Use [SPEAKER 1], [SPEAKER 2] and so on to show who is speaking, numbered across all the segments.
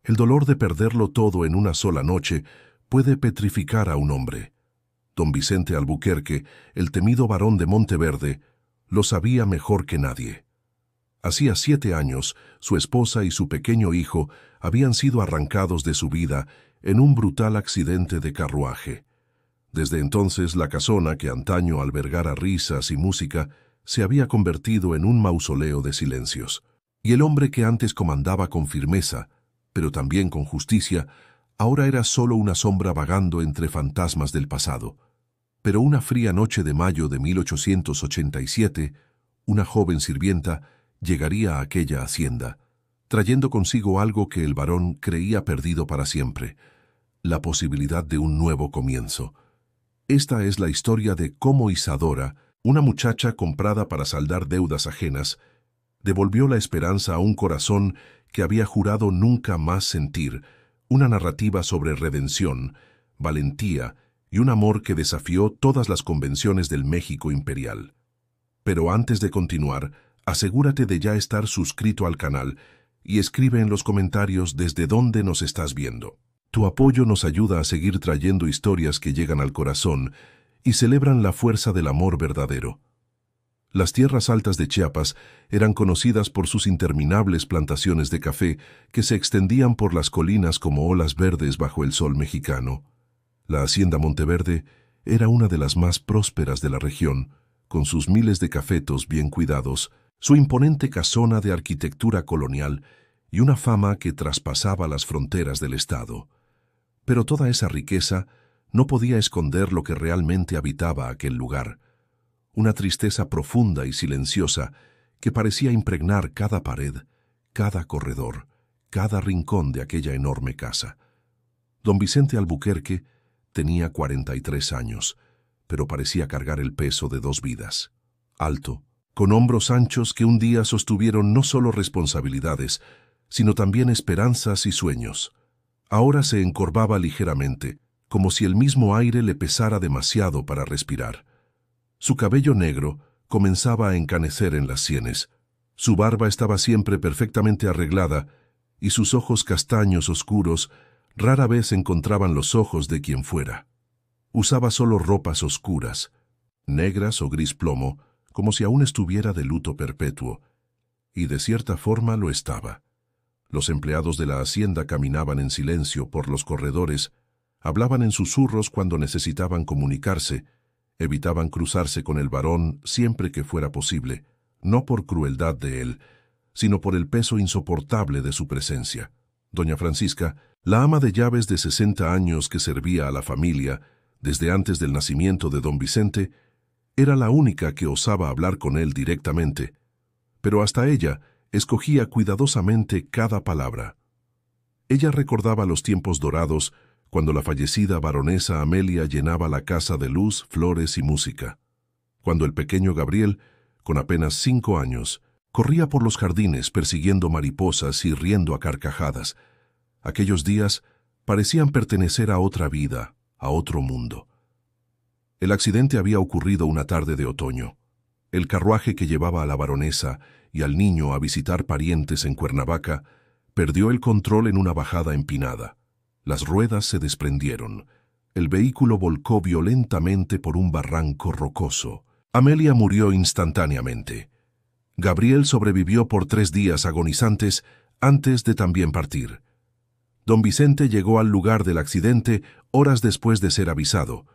[SPEAKER 1] El dolor de perderlo todo en una sola noche puede petrificar a un hombre. Don Vicente Albuquerque, el temido barón de Monteverde, lo sabía mejor que nadie. Hacía 7 años, su esposa y su pequeño hijo habían sido arrancados de su vida en un brutal accidente de carruaje. Desde entonces, la casona, que antaño albergara risas y música, se había convertido en un mausoleo de silencios. Y el hombre que antes comandaba con firmeza, pero también con justicia, ahora era solo una sombra vagando entre fantasmas del pasado. Pero una fría noche de mayo de 1887, una joven sirvienta llegaría a aquella hacienda, trayendo consigo algo que el barón creía perdido para siempre, la posibilidad de un nuevo comienzo. Esta es la historia de cómo Isadora, una muchacha comprada para saldar deudas ajenas, devolvió la esperanza a un corazón que había jurado nunca más sentir, una narrativa sobre redención, valentía y un amor que desafió todas las convenciones del México imperial. Pero antes de continuar, asegúrate de ya estar suscrito al canal y escribe en los comentarios desde dónde nos estás viendo. Tu apoyo nos ayuda a seguir trayendo historias que llegan al corazón y celebran la fuerza del amor verdadero. Las tierras altas de Chiapas eran conocidas por sus interminables plantaciones de café que se extendían por las colinas como olas verdes bajo el sol mexicano. La hacienda Monteverde era una de las más prósperas de la región, con sus miles de cafetos bien cuidados, su imponente casona de arquitectura colonial y una fama que traspasaba las fronteras del estado. Pero toda esa riqueza no podía esconder lo que realmente habitaba aquel lugar, una tristeza profunda y silenciosa que parecía impregnar cada pared, cada corredor, cada rincón de aquella enorme casa. Don Vicente Albuquerque tenía 43 años, pero parecía cargar el peso de 2 vidas. Alto, con hombros anchos que un día sostuvieron no solo responsabilidades, sino también esperanzas y sueños. Ahora se encorvaba ligeramente, como si el mismo aire le pesara demasiado para respirar. Su cabello negro comenzaba a encanecer en las sienes. Su barba estaba siempre perfectamente arreglada y sus ojos castaños oscuros rara vez encontraban los ojos de quien fuera. Usaba solo ropas oscuras, negras o gris plomo, como si aún estuviera de luto perpetuo, y de cierta forma lo estaba. Los empleados de la hacienda caminaban en silencio por los corredores, hablaban en susurros cuando necesitaban comunicarse, evitaban cruzarse con el varón siempre que fuera posible, no por crueldad de él, sino por el peso insoportable de su presencia. Doña Francisca, la ama de llaves de 60 años que servía a la familia desde antes del nacimiento de don Vicente, era la única que osaba hablar con él directamente, pero hasta ella escogía cuidadosamente cada palabra. Ella recordaba los tiempos dorados cuando la fallecida baronesa Amelia llenaba la casa de luz, flores y música, cuando el pequeño Gabriel, con apenas 5 años, corría por los jardines persiguiendo mariposas y riendo a carcajadas. Aquellos días parecían pertenecer a otra vida, a otro mundo. El accidente había ocurrido una tarde de otoño. El carruaje que llevaba a la baronesa y al niño a visitar parientes en Cuernavaca perdió el control en una bajada empinada. Las ruedas se desprendieron. El vehículo volcó violentamente por un barranco rocoso. Amelia murió instantáneamente. Gabriel sobrevivió por 3 días agonizantes antes de también partir. Don Vicente llegó al lugar del accidente horas después de ser avisado.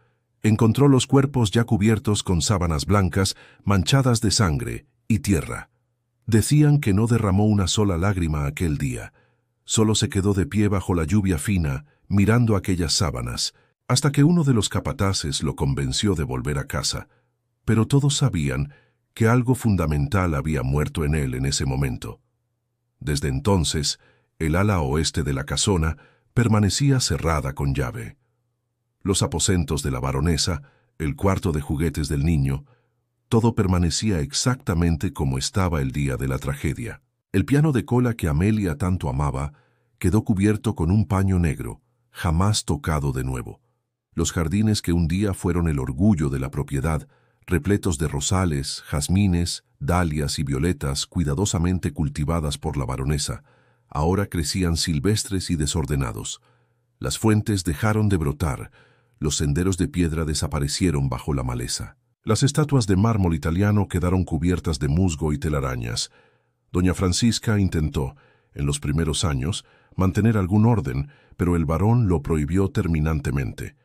[SPEAKER 1] Encontró los cuerpos ya cubiertos con sábanas blancas, manchadas de sangre y tierra. Decían que no derramó una sola lágrima aquel día. Solo se quedó de pie bajo la lluvia fina, mirando aquellas sábanas, hasta que uno de los capataces lo convenció de volver a casa. Pero todos sabían que algo fundamental había muerto en él en ese momento. Desde entonces, el ala oeste de la casona permanecía cerrada con llave. Los aposentos de la baronesa, el cuarto de juguetes del niño, todo permanecía exactamente como estaba el día de la tragedia. El piano de cola que Amelia tanto amaba quedó cubierto con un paño negro, jamás tocado de nuevo. Los jardines que un día fueron el orgullo de la propiedad, repletos de rosales, jazmines, dalias y violetas cuidadosamente cultivadas por la baronesa, ahora crecían silvestres y desordenados. Las fuentes dejaron de brotar, los senderos de piedra desaparecieron bajo la maleza. Las estatuas de mármol italiano quedaron cubiertas de musgo y telarañas. Doña Francisca intentó, en los primeros años, mantener algún orden, pero el barón lo prohibió terminantemente.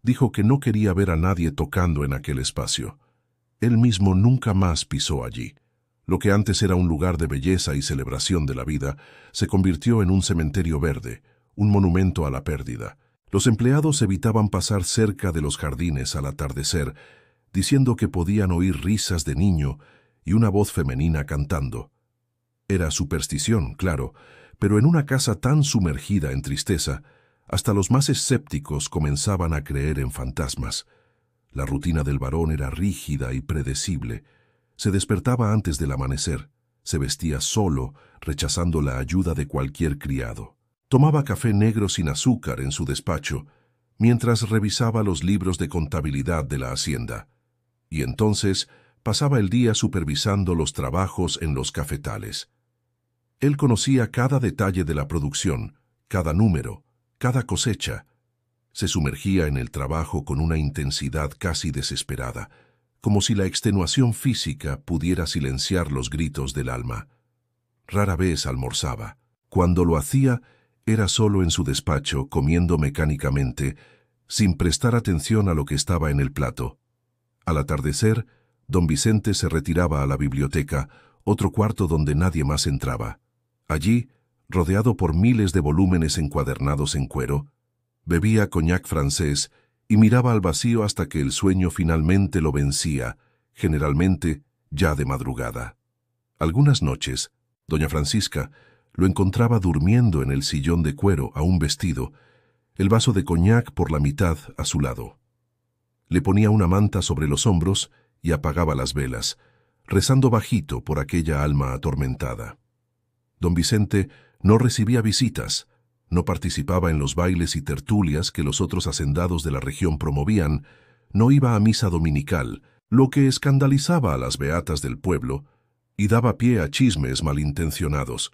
[SPEAKER 1] Dijo que no quería ver a nadie tocando en aquel espacio. Él mismo nunca más pisó allí. Lo que antes era un lugar de belleza y celebración de la vida, se convirtió en un cementerio verde, un monumento a la pérdida. Los empleados evitaban pasar cerca de los jardines al atardecer, diciendo que podían oír risas de niño y una voz femenina cantando. Era superstición, claro, pero en una casa tan sumergida en tristeza, hasta los más escépticos comenzaban a creer en fantasmas. La rutina del varón era rígida y predecible. Se despertaba antes del amanecer, se vestía solo, rechazando la ayuda de cualquier criado. Tomaba café negro sin azúcar en su despacho, mientras revisaba los libros de contabilidad de la hacienda. Y entonces pasaba el día supervisando los trabajos en los cafetales. Él conocía cada detalle de la producción, cada número, cada cosecha. Se sumergía en el trabajo con una intensidad casi desesperada, como si la extenuación física pudiera silenciar los gritos del alma. Rara vez almorzaba. Cuando lo hacía, era solo en su despacho, comiendo mecánicamente, sin prestar atención a lo que estaba en el plato. Al atardecer, don Vicente se retiraba a la biblioteca, otro cuarto donde nadie más entraba. Allí, rodeado por miles de volúmenes encuadernados en cuero, bebía coñac francés y miraba al vacío hasta que el sueño finalmente lo vencía, generalmente ya de madrugada. Algunas noches, doña Francisca lo encontraba durmiendo en el sillón de cuero, aún vestido, el vaso de coñac por la mitad a su lado. Le ponía una manta sobre los hombros y apagaba las velas, rezando bajito por aquella alma atormentada. Don Vicente no recibía visitas, no participaba en los bailes y tertulias que los otros hacendados de la región promovían, no iba a misa dominical, lo que escandalizaba a las beatas del pueblo y daba pie a chismes malintencionados.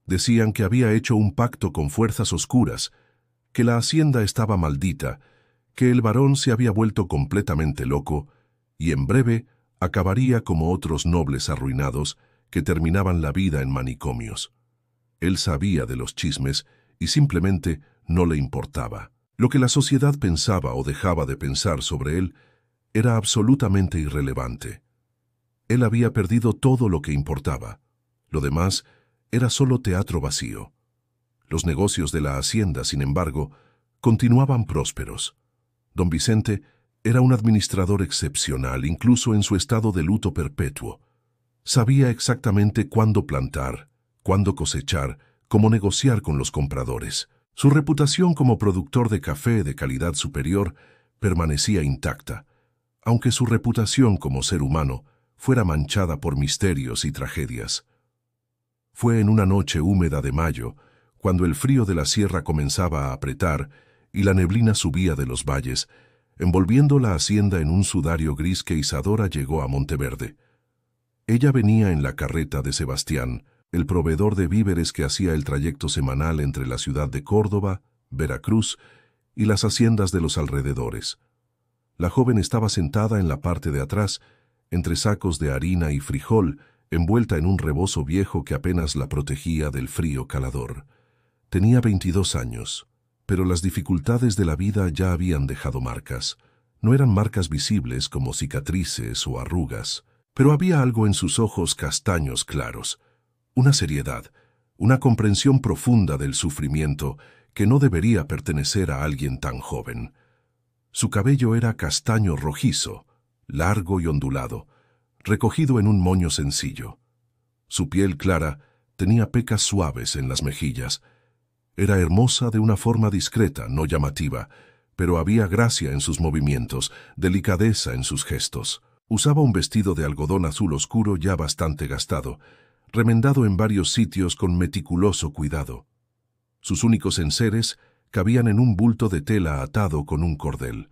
[SPEAKER 1] Decían que había hecho un pacto con fuerzas oscuras, que la hacienda estaba maldita, que el varón se había vuelto completamente loco y en breve acabaría como otros nobles arruinados que terminaban la vida en manicomios. Él sabía de los chismes y simplemente no le importaba. Lo que la sociedad pensaba o dejaba de pensar sobre él era absolutamente irrelevante. Él había perdido todo lo que importaba. Lo demás era solo teatro vacío. Los negocios de la hacienda, sin embargo, continuaban prósperos. Don Vicente era un administrador excepcional, incluso en su estado de luto perpetuo. Sabía exactamente cuándo plantar, cuándo cosechar, cómo negociar con los compradores. Su reputación como productor de café de calidad superior permanecía intacta, aunque su reputación como ser humano fuera manchada por misterios y tragedias. Fue en una noche húmeda de mayo, cuando el frío de la sierra comenzaba a apretar y la neblina subía de los valles, envolviendo la hacienda en un sudario gris que Isadora llegó a Monteverde. Ella venía en la carreta de Sebastián, el proveedor de víveres que hacía el trayecto semanal entre la ciudad de Córdoba, Veracruz y las haciendas de los alrededores. La joven estaba sentada en la parte de atrás, entre sacos de harina y frijol, envuelta en un rebozo viejo que apenas la protegía del frío calador. Tenía 22 años, pero las dificultades de la vida ya habían dejado marcas. No eran marcas visibles como cicatrices o arrugas, pero había algo en sus ojos castaños claros, una seriedad, una comprensión profunda del sufrimiento que no debería pertenecer a alguien tan joven. Su cabello era castaño rojizo, largo y ondulado, recogido en un moño sencillo. Su piel clara tenía pecas suaves en las mejillas. Era hermosa de una forma discreta, no llamativa, pero había gracia en sus movimientos, delicadeza en sus gestos. Usaba un vestido de algodón azul oscuro ya bastante gastado, remendado en varios sitios con meticuloso cuidado. Sus únicos enseres cabían en un bulto de tela atado con un cordel.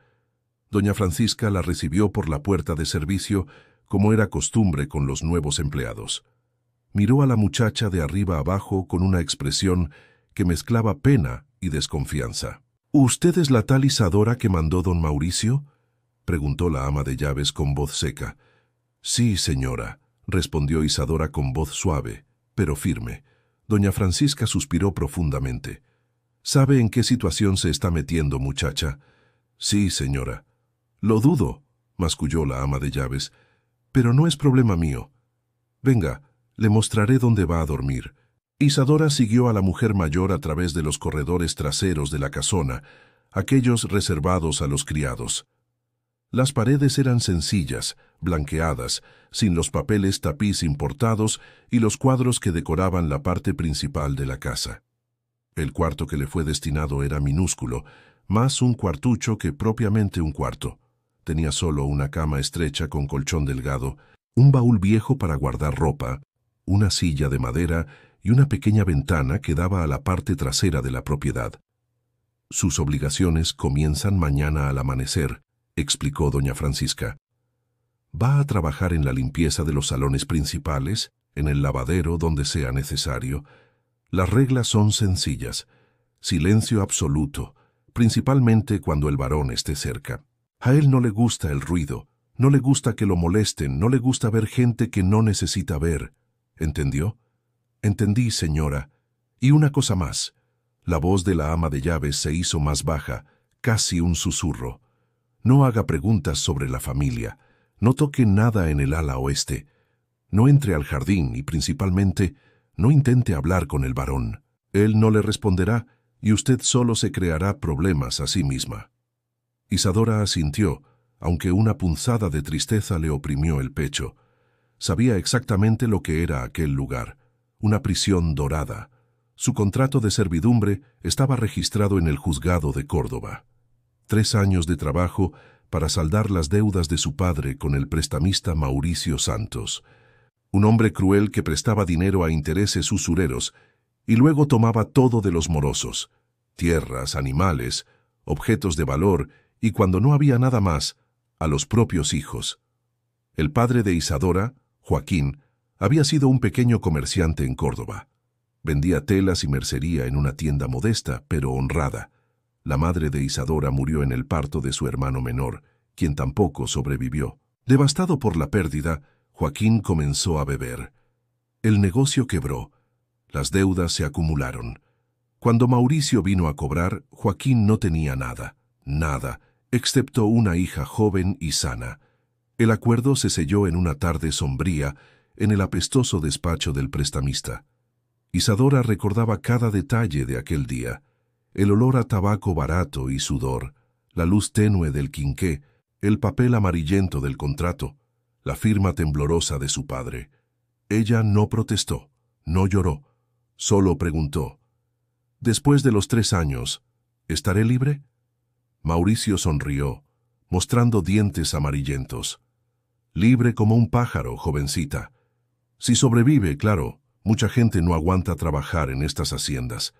[SPEAKER 1] Doña Francisca la recibió por la puerta de servicio, como era costumbre con los nuevos empleados. Miró a la muchacha de arriba abajo con una expresión que mezclaba pena y desconfianza. —¿Usted es la tal Isadora que mandó don Mauricio? —preguntó la ama de llaves con voz seca. —Sí, señora —respondió Isadora con voz suave, pero firme. Doña Francisca suspiró profundamente. —¿Sabe en qué situación se está metiendo, muchacha? —Sí, señora. —Lo dudo —masculló la ama de llaves—, pero no es problema mío. Venga, le mostraré dónde va a dormir. Isadora siguió a la mujer mayor a través de los corredores traseros de la casona, aquellos reservados a los criados. Las paredes eran sencillas, blanqueadas, sin los papeles tapiz importados y los cuadros que decoraban la parte principal de la casa. El cuarto que le fue destinado era minúsculo, más un cuartucho que propiamente un cuarto. Tenía solo una cama estrecha con colchón delgado, un baúl viejo para guardar ropa, una silla de madera y una pequeña ventana que daba a la parte trasera de la propiedad. Sus obligaciones comienzan mañana al amanecer, explicó doña Francisca. Va a trabajar en la limpieza de los salones principales, en el lavadero donde sea necesario. Las reglas son sencillas. Silencio absoluto, principalmente cuando el varón esté cerca. A él no le gusta el ruido, no le gusta que lo molesten, no le gusta ver gente que no necesita ver. ¿Entendió? Entendí, señora. Y una cosa más. La voz de la ama de llaves se hizo más baja, casi un susurro. No haga preguntas sobre la familia. No toque nada en el ala oeste. No entre al jardín y principalmente no intente hablar con el varón. Él no le responderá y usted solo se creará problemas a sí misma. Isadora asintió, aunque una punzada de tristeza le oprimió el pecho. Sabía exactamente lo que era aquel lugar, una prisión dorada. Su contrato de servidumbre estaba registrado en el juzgado de Córdoba. 3 años de trabajo para saldar las deudas de su padre con el prestamista Mauricio Santos, un hombre cruel que prestaba dinero a intereses usureros y luego tomaba todo de los morosos, tierras, animales, objetos de valor y cuando no había nada más, a los propios hijos. El padre de Isadora, Joaquín, había sido un pequeño comerciante en Córdoba. Vendía telas y mercería en una tienda modesta, pero honrada. La madre de Isadora murió en el parto de su hermano menor, quien tampoco sobrevivió. Devastado por la pérdida, Joaquín comenzó a beber. El negocio quebró. Las deudas se acumularon. Cuando Mauricio vino a cobrar, Joaquín no tenía nada, excepto una hija joven y sana. El acuerdo se selló en una tarde sombría en el apestoso despacho del prestamista. Isadora recordaba cada detalle de aquel día. El olor a tabaco barato y sudor, la luz tenue del quinqué, el papel amarillento del contrato, la firma temblorosa de su padre. Ella no protestó, no lloró, solo preguntó: «Después de los 3 años, ¿estaré libre?» Mauricio sonrió, mostrando dientes amarillentos. «Libre como un pájaro, jovencita. Si sobrevive, claro, mucha gente no aguanta trabajar en estas haciendas.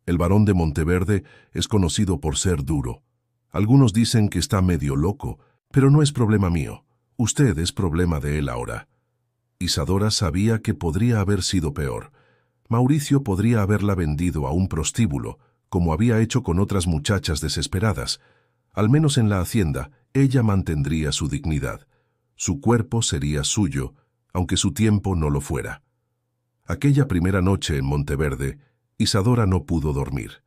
[SPEAKER 1] El barón de Monteverde es conocido por ser duro. Algunos dicen que está medio loco, pero no es problema mío. Usted es problema de él ahora». Isadora sabía que podría haber sido peor. Mauricio podría haberla vendido a un prostíbulo, como había hecho con otras muchachas desesperadas. Al menos en la hacienda, ella mantendría su dignidad. Su cuerpo sería suyo, aunque su tiempo no lo fuera. Aquella primera noche en Monteverde, Isadora no pudo dormir.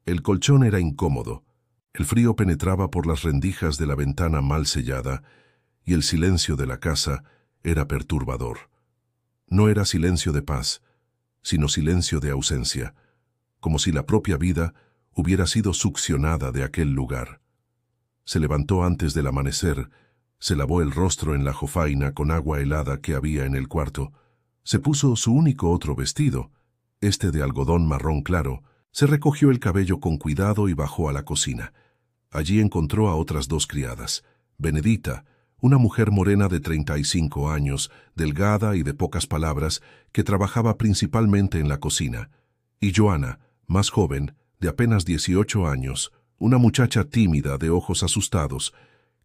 [SPEAKER 1] El colchón era incómodo, el frío penetraba por las rendijas de la ventana mal sellada, y el silencio de la casa era perturbador. No era silencio de paz, sino silencio de ausencia, como si la propia vida hubiera sido succionada de aquel lugar. Se levantó antes del amanecer, se lavó el rostro en la jofaina con agua helada que había en el cuarto, se puso su único otro vestido, este de algodón marrón claro, se recogió el cabello con cuidado y bajó a la cocina. Allí encontró a otras 2 criadas, Benedita, una mujer morena de 35 años, delgada y de pocas palabras, que trabajaba principalmente en la cocina, y Joana, más joven, de apenas 18 años, una muchacha tímida de ojos asustados,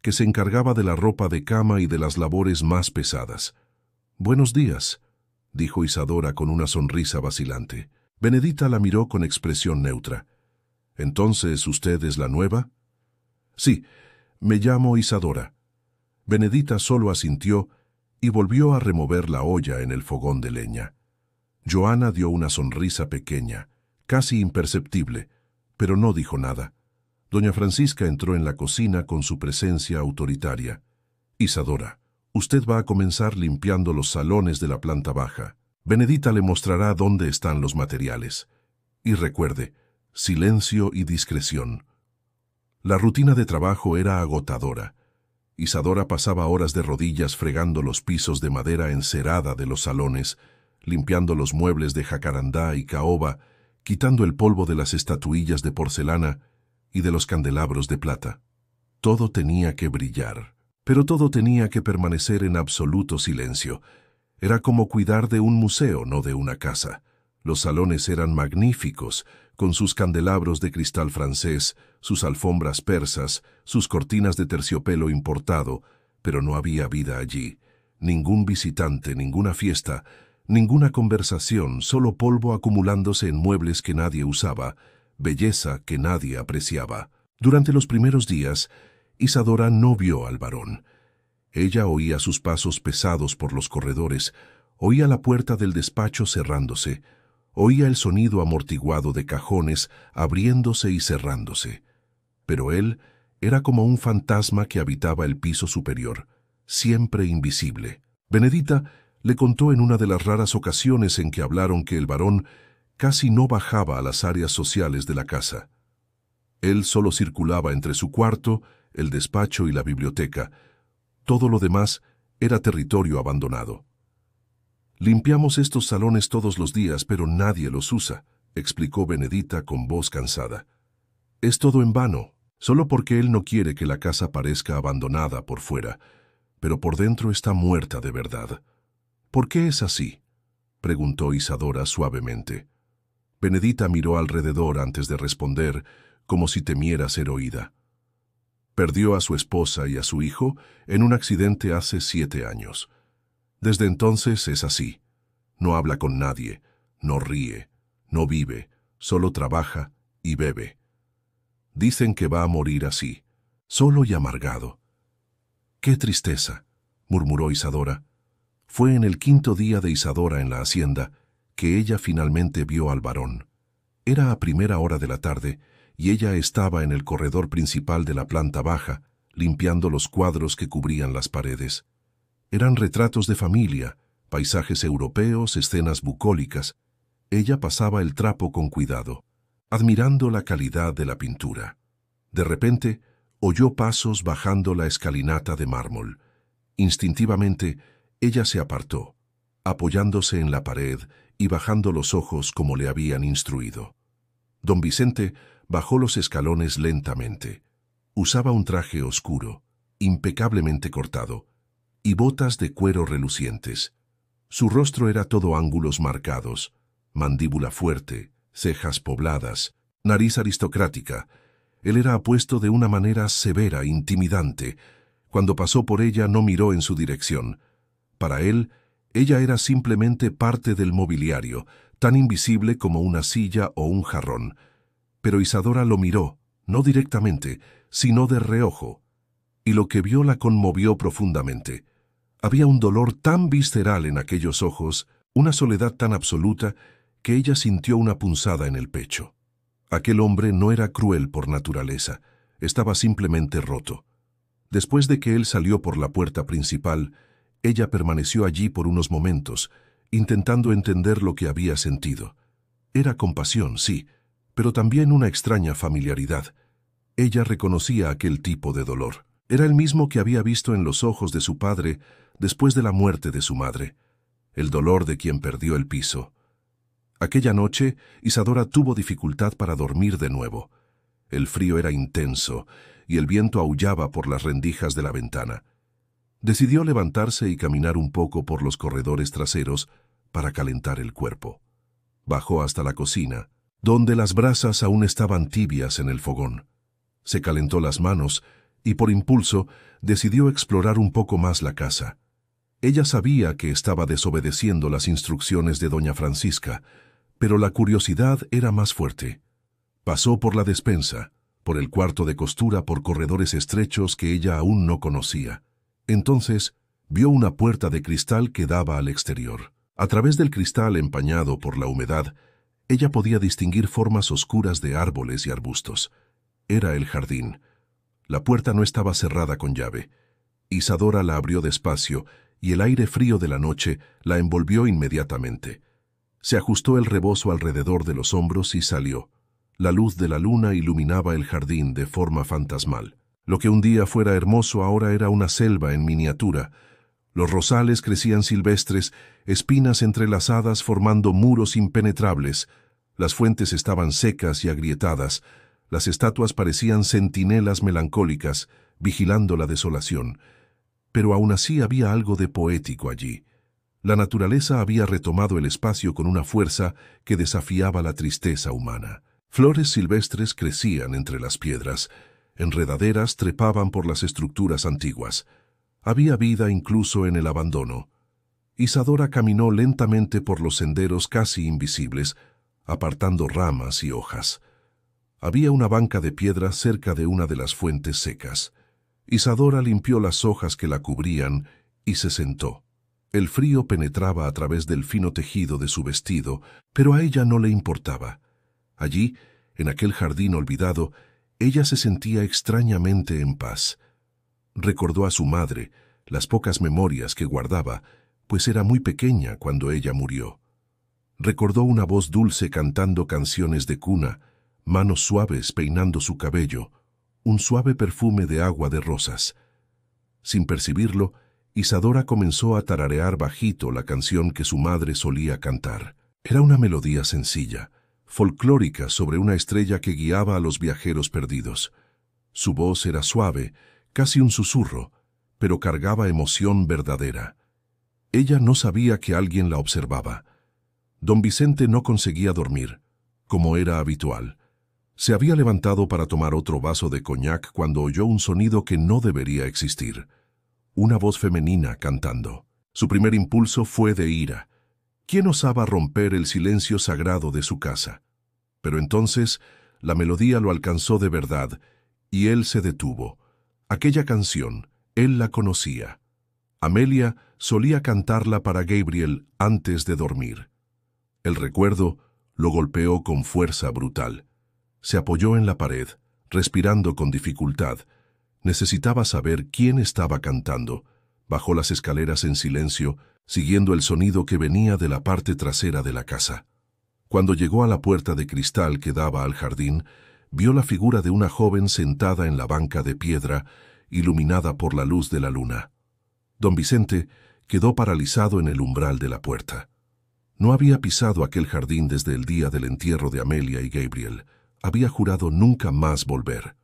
[SPEAKER 1] que se encargaba de la ropa de cama y de las labores más pesadas. «Buenos días», dijo Isadora con una sonrisa vacilante. Benedita la miró con expresión neutra. ¿Entonces usted es la nueva? Sí, me llamo Isadora. Benedita solo asintió y volvió a remover la olla en el fogón de leña. Joana dio una sonrisa pequeña, casi imperceptible, pero no dijo nada. Doña Francisca entró en la cocina con su presencia autoritaria. Isadora, usted va a comenzar limpiando los salones de la planta baja. Benedita le mostrará dónde están los materiales. Y recuerde, silencio y discreción. La rutina de trabajo era agotadora. Isadora pasaba horas de rodillas fregando los pisos de madera encerada de los salones, limpiando los muebles de jacarandá y caoba, quitando el polvo de las estatuillas de porcelana y de los candelabros de plata. Todo tenía que brillar, pero todo tenía que permanecer en absoluto silencio. Era como cuidar de un museo, no de una casa. Los salones eran magníficos, con sus candelabros de cristal francés, sus alfombras persas, sus cortinas de terciopelo importado, pero no había vida allí. Ningún visitante, ninguna fiesta, ninguna conversación, solo polvo acumulándose en muebles que nadie usaba, belleza que nadie apreciaba. Durante los primeros días, Isadora no vio al varón. Ella oía sus pasos pesados por los corredores, oía la puerta del despacho cerrándose, oía el sonido amortiguado de cajones abriéndose y cerrándose. Pero él era como un fantasma que habitaba el piso superior, siempre invisible. Benedita le contó en una de las raras ocasiones en que hablaron que el varón casi no bajaba a las áreas sociales de la casa. Él solo circulaba entre su cuarto, el despacho y la biblioteca. Todo lo demás era territorio abandonado. «Limpiamos estos salones todos los días, pero nadie los usa», explicó Benedita con voz cansada. «Es todo en vano, solo porque él no quiere que la casa parezca abandonada por fuera, pero por dentro está muerta de verdad». «¿Por qué es así?», preguntó Isadora suavemente. Benedita miró alrededor antes de responder, como si temiera ser oída. Perdió a su esposa y a su hijo en un accidente hace 7 años. Desde entonces es así. No habla con nadie, no ríe, no vive, solo trabaja y bebe. Dicen que va a morir así, solo y amargado. «¡Qué tristeza!», murmuró Isadora. Fue en el 5.º día de Isadora en la hacienda que ella finalmente vio al varón. Era a primera hora de la tarde y ella estaba en el corredor principal de la planta baja, limpiando los cuadros que cubrían las paredes. Eran retratos de familia, paisajes europeos, escenas bucólicas. Ella pasaba el trapo con cuidado, admirando la calidad de la pintura. De repente, oyó pasos bajando la escalinata de mármol. Instintivamente, ella se apartó, apoyándose en la pared y bajando los ojos como le habían instruido. Don Vicente bajó los escalones lentamente. Usaba un traje oscuro, impecablemente cortado, y botas de cuero relucientes. Su rostro era todo ángulos marcados, mandíbula fuerte, cejas pobladas, nariz aristocrática. Él era apuesto de una manera severa, intimidante. Cuando pasó por ella no miró en su dirección. Para él, ella era simplemente parte del mobiliario, tan invisible como una silla o un jarrón. Pero Isadora lo miró, no directamente, sino de reojo, y lo que vio la conmovió profundamente. Había un dolor tan visceral en aquellos ojos, una soledad tan absoluta, que ella sintió una punzada en el pecho. Aquel hombre no era cruel por naturaleza, estaba simplemente roto. Después de que él salió por la puerta principal, ella permaneció allí por unos momentos, intentando entender lo que había sentido. Era compasión, sí, pero también una extraña familiaridad. Ella reconocía aquel tipo de dolor. Era el mismo que había visto en los ojos de su padre después de la muerte de su madre. El dolor de quien perdió el piso. Aquella noche, Isadora tuvo dificultad para dormir de nuevo. El frío era intenso y el viento aullaba por las rendijas de la ventana. Decidió levantarse y caminar un poco por los corredores traseros para calentar el cuerpo. Bajó hasta la cocina, donde las brasas aún estaban tibias en el fogón. Se calentó las manos y por impulso decidió explorar un poco más la casa. Ella sabía que estaba desobedeciendo las instrucciones de doña Francisca, pero la curiosidad era más fuerte. Pasó por la despensa, por el cuarto de costura, por corredores estrechos que ella aún no conocía. Entonces, vio una puerta de cristal que daba al exterior. A través del cristal empañado por la humedad, ella podía distinguir formas oscuras de árboles y arbustos. Era el jardín. La puerta no estaba cerrada con llave. Isadora la abrió despacio y el aire frío de la noche la envolvió inmediatamente. Se ajustó el rebozo alrededor de los hombros y salió. La luz de la luna iluminaba el jardín de forma fantasmal. Lo que un día fuera hermoso ahora era una selva en miniatura. Los rosales crecían silvestres, espinas entrelazadas formando muros impenetrables. Las fuentes estaban secas y agrietadas. Las estatuas parecían centinelas melancólicas, vigilando la desolación. Pero aún así había algo de poético allí. La naturaleza había retomado el espacio con una fuerza que desafiaba la tristeza humana. Flores silvestres crecían entre las piedras. Enredaderas trepaban por las estructuras antiguas. Había vida incluso en el abandono. Isadora caminó lentamente por los senderos casi invisibles, apartando ramas y hojas. Había una banca de piedra cerca de una de las fuentes secas. Isadora limpió las hojas que la cubrían y se sentó. El frío penetraba a través del fino tejido de su vestido, pero a ella no le importaba. Allí, en aquel jardín olvidado, ella se sentía extrañamente en paz. Recordó a su madre, las pocas memorias que guardaba, pues era muy pequeña cuando ella murió. Recordó una voz dulce cantando canciones de cuna, manos suaves peinando su cabello, un suave perfume de agua de rosas. Sin percibirlo, Isadora comenzó a tararear bajito la canción que su madre solía cantar. Era una melodía sencilla, folclórica sobre una estrella que guiaba a los viajeros perdidos. Su voz era suave, casi un susurro, pero cargaba emoción verdadera. Ella no sabía que alguien la observaba. Don Vicente no conseguía dormir, como era habitual. Se había levantado para tomar otro vaso de coñac cuando oyó un sonido que no debería existir. Una voz femenina cantando. Su primer impulso fue de ira. ¿Quién osaba romper el silencio sagrado de su casa? Pero entonces la melodía lo alcanzó de verdad, y él se detuvo. Aquella canción, él la conocía. Amelia solía cantarla para Gabriel antes de dormir. El recuerdo lo golpeó con fuerza brutal. Se apoyó en la pared, respirando con dificultad. Necesitaba saber quién estaba cantando. Bajó las escaleras en silencio, siguiendo el sonido que venía de la parte trasera de la casa. Cuando llegó a la puerta de cristal que daba al jardín, vio la figura de una joven sentada en la banca de piedra, iluminada por la luz de la luna. Don Vicente quedó paralizado en el umbral de la puerta. No había pisado aquel jardín desde el día del entierro de Amelia y Gabriel. Había jurado nunca más volver.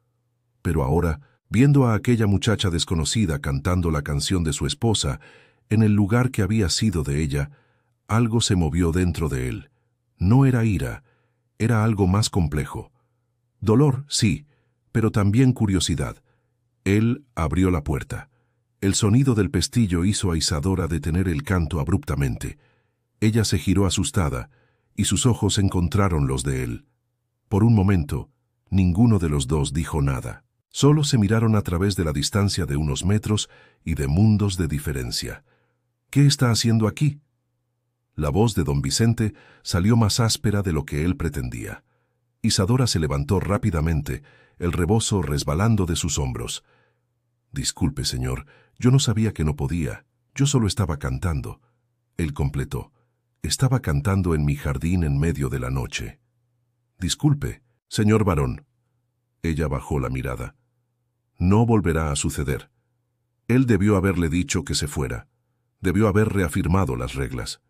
[SPEAKER 1] Pero ahora, viendo a aquella muchacha desconocida cantando la canción de su esposa, en el lugar que había sido de ella, algo se movió dentro de él. No era ira, era algo más complejo. Dolor, sí, pero también curiosidad. Él abrió la puerta. El sonido del pestillo hizo a Isadora detener el canto abruptamente. Ella se giró asustada, y sus ojos encontraron los de él. Por un momento, ninguno de los dos dijo nada. Solo se miraron a través de la distancia de unos metros y de mundos de diferencia. ¿Qué está haciendo aquí? La voz de don Vicente salió más áspera de lo que él pretendía. Isadora se levantó rápidamente, el rebozo resbalando de sus hombros. «Disculpe, señor, yo no sabía que no podía. Yo solo estaba cantando». Él completó. «Estaba cantando en mi jardín en medio de la noche». «Disculpe, señor varón». Ella bajó la mirada. «No volverá a suceder. Él debió haberle dicho que se fuera. Debió haber reafirmado las reglas.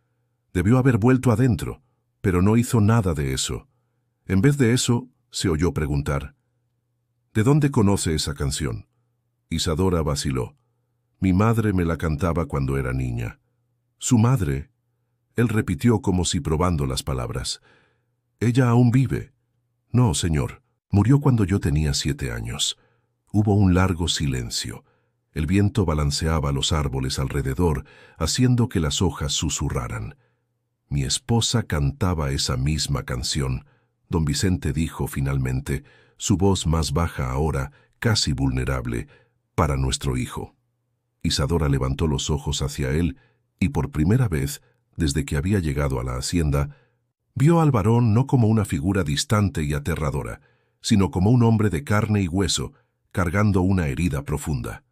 [SPEAKER 1] Debió haber vuelto adentro, pero no hizo nada de eso. En vez de eso, se oyó preguntar: «¿De dónde conoce esa canción?» Isadora vaciló. «Mi madre me la cantaba cuando era niña». «¿Su madre?» Él repitió como si probando las palabras. «¿Ella aún vive?» «No, señor. Murió cuando yo tenía 7 años». Hubo un largo silencio. El viento balanceaba los árboles alrededor, haciendo que las hojas susurraran. Mi esposa cantaba esa misma canción, don Vicente dijo finalmente, su voz más baja ahora, casi vulnerable, para nuestro hijo. Isadora levantó los ojos hacia él y por primera vez, desde que había llegado a la hacienda, vio al varón no como una figura distante y aterradora, sino como un hombre de carne y hueso, cargando una herida profunda.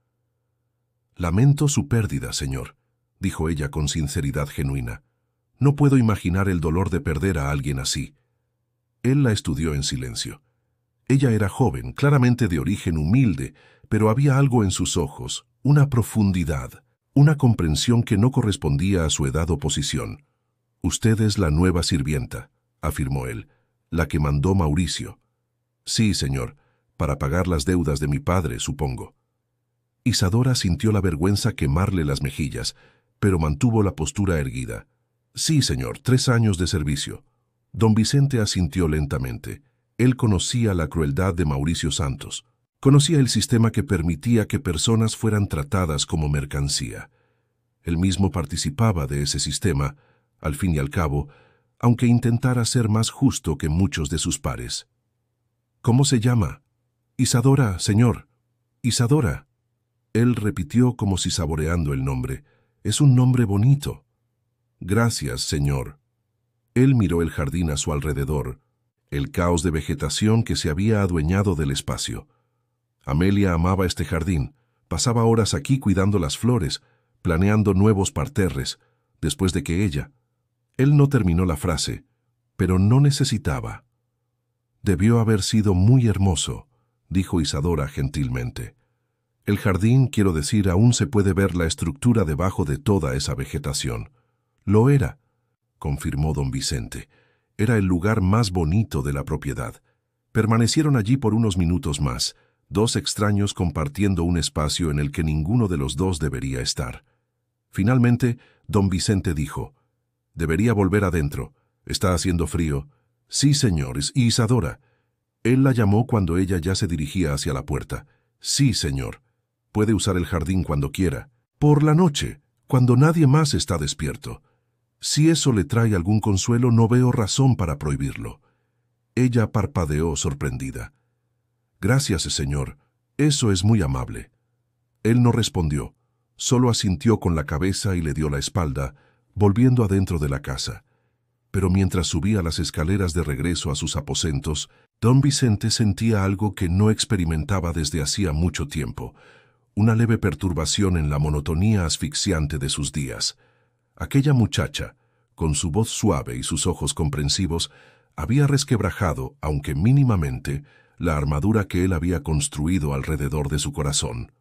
[SPEAKER 1] «Lamento su pérdida, señor», dijo ella con sinceridad genuina. «No puedo imaginar el dolor de perder a alguien así». Él la estudió en silencio. Ella era joven, claramente de origen humilde, pero había algo en sus ojos, una profundidad, una comprensión que no correspondía a su edad o posición. «Usted es la nueva sirvienta», afirmó él, «la que mandó Mauricio». «Sí, señor, para pagar las deudas de mi padre, supongo». Isadora sintió la vergüenza quemarle las mejillas, pero mantuvo la postura erguida. «Sí, señor, 3 años de servicio». Don Vicente asintió lentamente. Él conocía la crueldad de Mauricio Santos. Conocía el sistema que permitía que personas fueran tratadas como mercancía. Él mismo participaba de ese sistema, al fin y al cabo, aunque intentara ser más justo que muchos de sus pares. «¿Cómo se llama?» «Isadora, señor. Isadora». Él repitió como si saboreando el nombre. «Es un nombre bonito». «Gracias, señor». Él miró el jardín a su alrededor, el caos de vegetación que se había adueñado del espacio. Amelia amaba este jardín, pasaba horas aquí cuidando las flores, planeando nuevos parterres, después de que ella... Él no terminó la frase, pero no necesitaba. «Debió haber sido muy hermoso», dijo Isadora gentilmente. «El jardín, quiero decir, aún se puede ver la estructura debajo de toda esa vegetación». «Lo era», confirmó don Vicente. «Era el lugar más bonito de la propiedad». Permanecieron allí por unos minutos más, 2 extraños compartiendo un espacio en el que ninguno de los dos debería estar. Finalmente, don Vicente dijo: «Debería volver adentro. Está haciendo frío». «Sí, señores. ¿Y Isadora?» Él la llamó cuando ella ya se dirigía hacia la puerta. «Sí, señor. Puede usar el jardín cuando quiera. Por la noche, cuando nadie más está despierto. Si eso le trae algún consuelo, no veo razón para prohibirlo». Ella parpadeó sorprendida. «Gracias, señor. Eso es muy amable». Él no respondió, solo asintió con la cabeza y le dio la espalda, volviendo adentro de la casa. Pero mientras subía las escaleras de regreso a sus aposentos, don Vicente sentía algo que no experimentaba desde hacía mucho tiempo, una leve perturbación en la monotonía asfixiante de sus días. Aquella muchacha, con su voz suave y sus ojos comprensivos, había resquebrajado, aunque mínimamente, la armadura que él había construido alrededor de su corazón.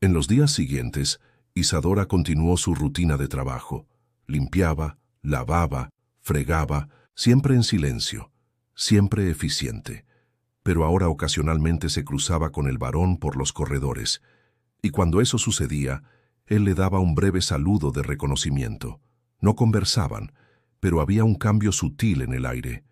[SPEAKER 1] En los días siguientes, Isadora continuó su rutina de trabajo. Limpiaba, lavaba, fregaba, siempre en silencio, siempre eficiente. Pero ahora ocasionalmente se cruzaba con el varón por los corredores, y cuando eso sucedía, él le daba un breve saludo de reconocimiento. No conversaban, pero había un cambio sutil en el aire.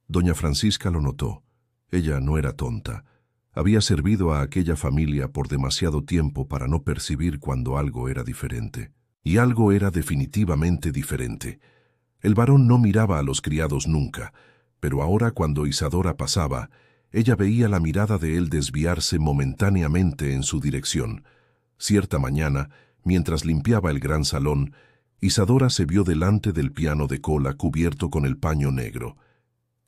[SPEAKER 1] Doña Francisca lo notó. Ella no era tonta. Había servido a aquella familia por demasiado tiempo para no percibir cuando algo era diferente. Y algo era definitivamente diferente. El varón no miraba a los criados nunca, pero ahora cuando Isadora pasaba, ella veía la mirada de él desviarse momentáneamente en su dirección. Cierta mañana, mientras limpiaba el gran salón, Isadora se vio delante del piano de cola cubierto con el paño negro.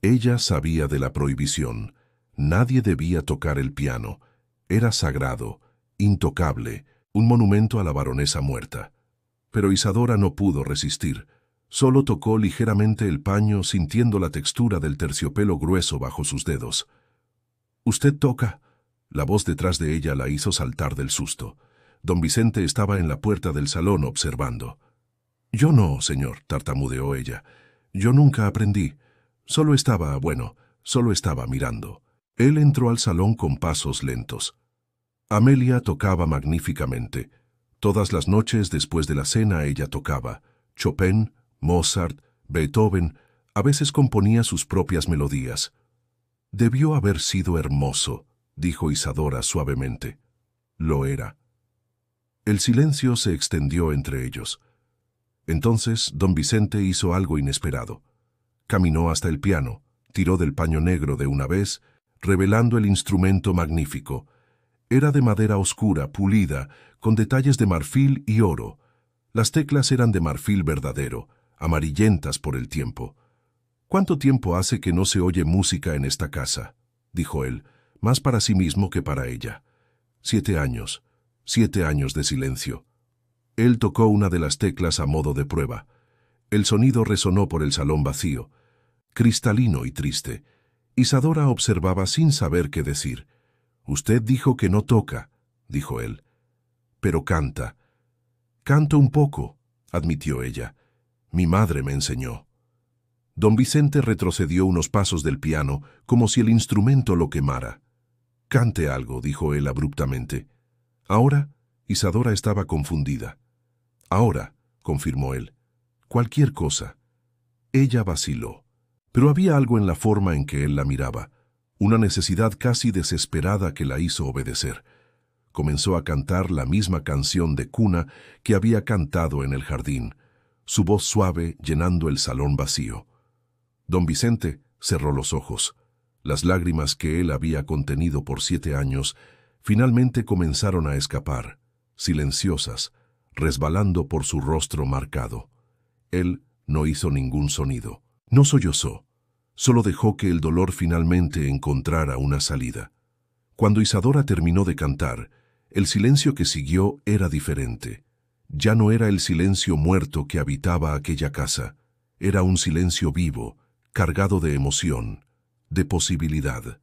[SPEAKER 1] Ella sabía de la prohibición. Nadie debía tocar el piano. Era sagrado, intocable, un monumento a la baronesa muerta. Pero Isadora no pudo resistir. Solo tocó ligeramente el paño sintiendo la textura del terciopelo grueso bajo sus dedos. «¿Usted toca?» La voz detrás de ella la hizo saltar del susto. Don Vicente estaba en la puerta del salón observando. «Yo no, señor», tartamudeó ella. «Yo nunca aprendí. Solo estaba mirando». Él entró al salón con pasos lentos. Amelia tocaba magníficamente. Todas las noches después de la cena ella tocaba. Chopin, Mozart, Beethoven, a veces componía sus propias melodías. «Debió haber sido hermoso», dijo Isadora suavemente. «Lo era». El silencio se extendió entre ellos. Entonces, don Vicente hizo algo inesperado. Caminó hasta el piano, tiró del paño negro de una vez, revelando el instrumento magnífico. Era de madera oscura, pulida, con detalles de marfil y oro. Las teclas eran de marfil verdadero, amarillentas por el tiempo. «¿Cuánto tiempo hace que no se oye música en esta casa?», dijo él, más para sí mismo que para ella. 7 años, 7 años de silencio. Él tocó una de las teclas a modo de prueba. El sonido resonó por el salón vacío, cristalino y triste. Isadora observaba sin saber qué decir. «Usted dijo que no toca», dijo él. «Pero canta». «Canto un poco», admitió ella. «Mi madre me enseñó». Don Vicente retrocedió unos pasos del piano, como si el instrumento lo quemara. «Cante algo», dijo él abruptamente. «Ahora», Isadora estaba confundida. «Ahora», confirmó él. «Cualquier cosa». Ella vaciló. Pero había algo en la forma en que él la miraba, una necesidad casi desesperada que la hizo obedecer. Comenzó a cantar la misma canción de cuna que había cantado en el jardín, su voz suave llenando el salón vacío. Don Vicente cerró los ojos. Las lágrimas que él había contenido por 7 años finalmente comenzaron a escapar, silenciosas, resbalando por su rostro marcado. Él no hizo ningún sonido. No sollozó, solo dejó que el dolor finalmente encontrara una salida. Cuando Isadora terminó de cantar, el silencio que siguió era diferente. Ya no era el silencio muerto que habitaba aquella casa, era un silencio vivo, cargado de emoción, de posibilidad.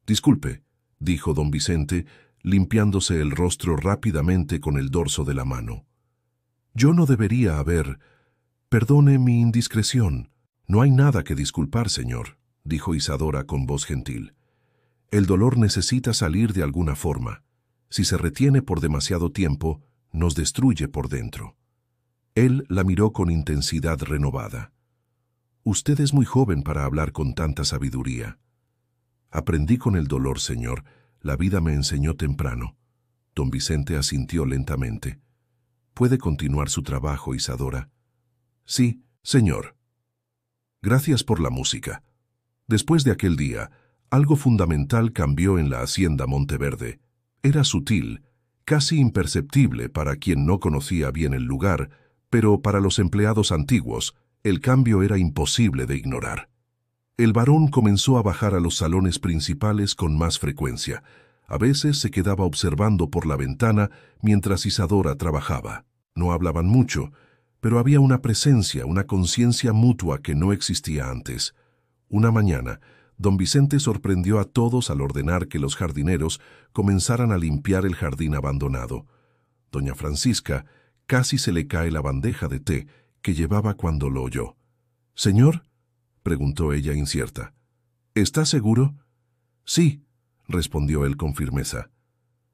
[SPEAKER 1] «Disculpe», dijo don Vicente, limpiándose el rostro rápidamente con el dorso de la mano. «Yo no debería haber... Perdone mi indiscreción». «No hay nada que disculpar, señor», dijo Isadora con voz gentil. «El dolor necesita salir de alguna forma. Si se retiene por demasiado tiempo, nos destruye por dentro». Él la miró con intensidad renovada. «Usted es muy joven para hablar con tanta sabiduría». «Aprendí con el dolor, señor. La vida me enseñó temprano». Don Vicente asintió lentamente. «¿Puede continuar su trabajo, Isadora?» «Sí, señor». «Gracias por la música». Después de aquel día, algo fundamental cambió en la hacienda Monteverde. Era sutil, casi imperceptible para quien no conocía bien el lugar, pero para los empleados antiguos, el cambio era imposible de ignorar. El barón comenzó a bajar a los salones principales con más frecuencia. A veces se quedaba observando por la ventana mientras Isadora trabajaba. No hablaban mucho, pero había una presencia, una conciencia mutua que no existía antes. Una mañana, don Vicente sorprendió a todos al ordenar que los jardineros comenzaran a limpiar el jardín abandonado. Doña Francisca casi se le cae la bandeja de té que llevaba cuando lo oyó. «¿Señor?», preguntó ella incierta. «¿Está seguro?». «Sí», respondió él con firmeza.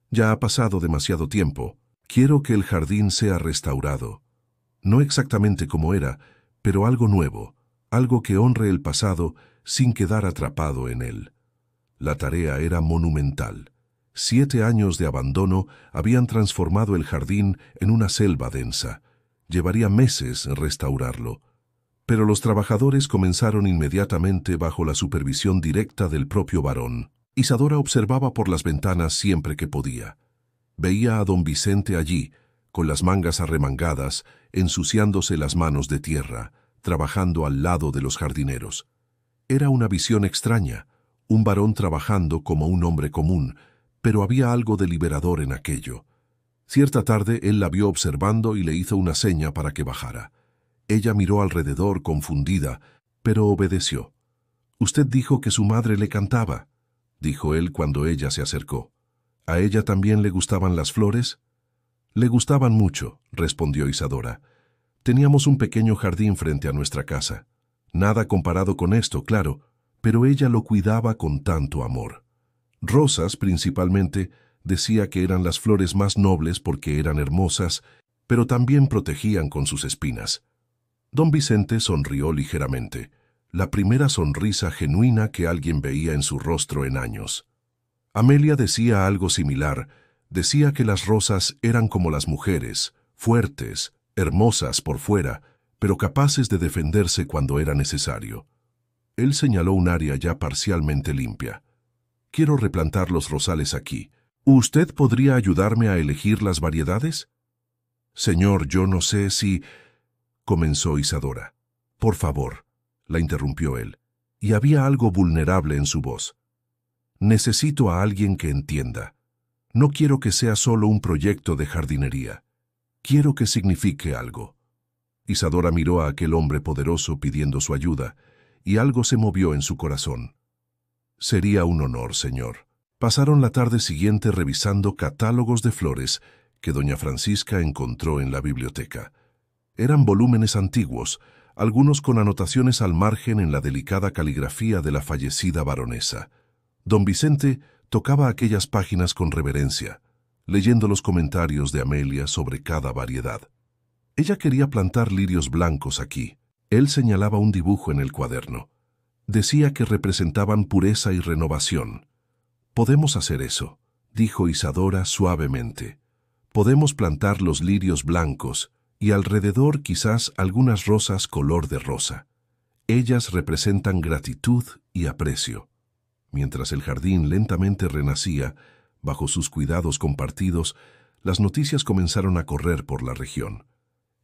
[SPEAKER 1] «Ya ha pasado demasiado tiempo. Quiero que el jardín sea restaurado. No exactamente como era, pero algo nuevo, algo que honre el pasado sin quedar atrapado en él». La tarea era monumental. 7 años de abandono habían transformado el jardín en una selva densa. Llevaría meses restaurarlo. Pero los trabajadores comenzaron inmediatamente bajo la supervisión directa del propio barón. Isadora observaba por las ventanas siempre que podía. Veía a don Vicente allí, con las mangas arremangadas, ensuciándose las manos de tierra, trabajando al lado de los jardineros. Era una visión extraña, un varón trabajando como un hombre común, pero había algo de liberador en aquello. Cierta tarde él la vio observando y le hizo una seña para que bajara. Ella miró alrededor confundida, pero obedeció. «Usted dijo que su madre le cantaba», dijo él cuando ella se acercó. «¿A ella también le gustaban las flores?». «Le gustaban mucho», respondió Isadora. «Teníamos un pequeño jardín frente a nuestra casa. Nada comparado con esto, claro, pero ella lo cuidaba con tanto amor. Rosas, principalmente, decía que eran las flores más nobles porque eran hermosas, pero también protegían con sus espinas». Don Vicente sonrió ligeramente, la primera sonrisa genuina que alguien veía en su rostro en años. Amelia decía algo similar, Decía que las rosas eran como las mujeres, fuertes, hermosas por fuera, pero capaces de defenderse cuando era necesario. Él señaló un área ya parcialmente limpia. Quiero replantar los rosales aquí. ¿Usted podría ayudarme a elegir las variedades? Señor, yo no sé si... comenzó Isadora. Por favor, la interrumpió él, y había algo vulnerable en su voz. Necesito a alguien que entienda. No quiero que sea solo un proyecto de jardinería. Quiero que signifique algo. Isadora miró a aquel hombre poderoso pidiendo su ayuda, y algo se movió en su corazón. Sería un honor, señor. Pasaron la tarde siguiente revisando catálogos de flores que doña Francisca encontró en la biblioteca. Eran volúmenes antiguos, algunos con anotaciones al margen en la delicada caligrafía de la fallecida baronesa. Don Vicente tocaba aquellas páginas con reverencia, leyendo los comentarios de Amelia sobre cada variedad. Ella quería plantar lirios blancos aquí. Él señalaba un dibujo en el cuaderno. Decía que representaban pureza y renovación. «Podemos hacer eso», dijo Isadora suavemente. «Podemos plantar los lirios blancos y alrededor quizás algunas rosas color de rosa. Ellas representan gratitud y aprecio». Mientras el jardín lentamente renacía, bajo sus cuidados compartidos, las noticias comenzaron a correr por la región.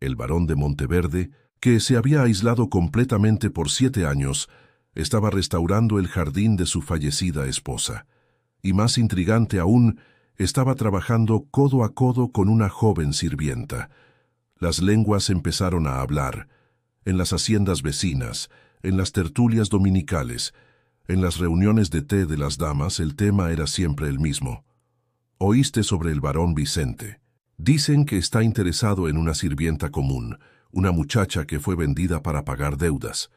[SPEAKER 1] El barón de Monteverde, que se había aislado completamente por 7 años, estaba restaurando el jardín de su fallecida esposa. Y más intrigante aún, estaba trabajando codo a codo con una joven sirvienta. Las lenguas empezaron a hablar, en las haciendas vecinas, en las tertulias dominicales, en las reuniones de té de las damas el tema era siempre el mismo. «¿Oíste sobre el barón Vicente? Dicen que está interesado en una sirvienta común, una muchacha que fue vendida para pagar deudas.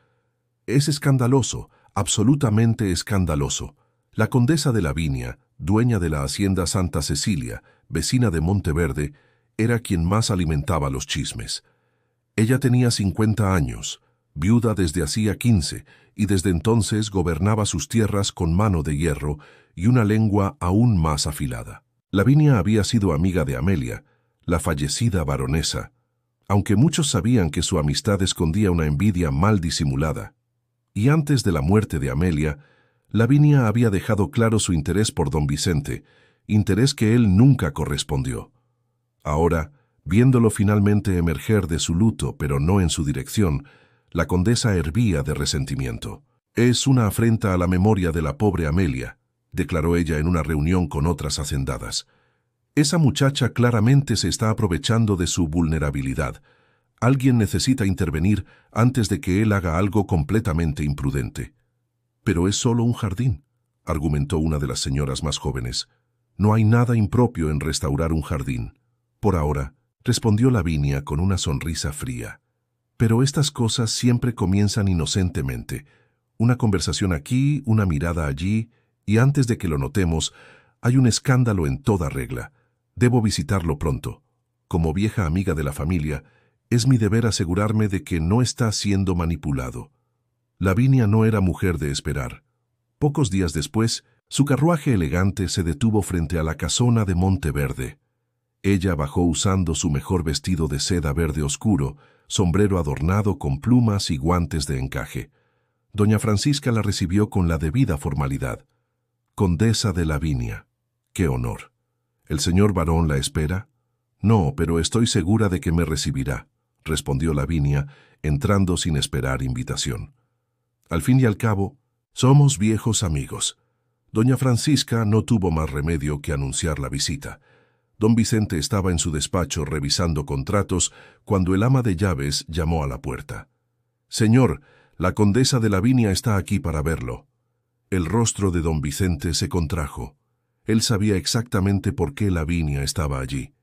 [SPEAKER 1] Es escandaloso, absolutamente escandaloso. La condesa de Lavinia, dueña de la hacienda Santa Cecilia, vecina de Monteverde, era quien más alimentaba los chismes. Ella tenía 50 años, viuda desde hacía 15, y desde entonces gobernaba sus tierras con mano de hierro y una lengua aún más afilada. Lavinia había sido amiga de Amelia, la fallecida baronesa, aunque muchos sabían que su amistad escondía una envidia mal disimulada. Y antes de la muerte de Amelia, Lavinia había dejado claro su interés por don Vicente, interés que él nunca correspondió. Ahora, viéndolo finalmente emerger de su luto, pero no en su dirección, la condesa hervía de resentimiento. «Es una afrenta a la memoria de la pobre Amelia», declaró ella en una reunión con otras hacendadas. «Esa muchacha claramente se está aprovechando de su vulnerabilidad. Alguien necesita intervenir antes de que él haga algo completamente imprudente». «Pero es solo un jardín», argumentó una de las señoras más jóvenes. «No hay nada impropio en restaurar un jardín». «Por ahora», respondió Lavinia con una sonrisa fría. «Pero estas cosas siempre comienzan inocentemente. Una conversación aquí, una mirada allí, y antes de que lo notemos, hay un escándalo en toda regla. Debo visitarlo pronto. Como vieja amiga de la familia, es mi deber asegurarme de que no está siendo manipulado». Lavinia no era mujer de esperar. Pocos días después, su carruaje elegante se detuvo frente a la casona de Monteverde. Ella bajó usando su mejor vestido de seda verde oscuro, sombrero adornado con plumas y guantes de encaje. Doña Francisca la recibió con la debida formalidad. «Condesa de Lavinia. ¡Qué honor! ¿El señor barón la espera?» «No, pero estoy segura de que me recibirá», respondió Lavinia, entrando sin esperar invitación. Al fin y al cabo, somos viejos amigos. Doña Francisca no tuvo más remedio que anunciar la visita. Don Vicente estaba en su despacho revisando contratos cuando el ama de llaves llamó a la puerta. «Señor, la condesa de Lavinia está aquí para verlo». El rostro de don Vicente se contrajo. Él sabía exactamente por qué Lavinia estaba allí.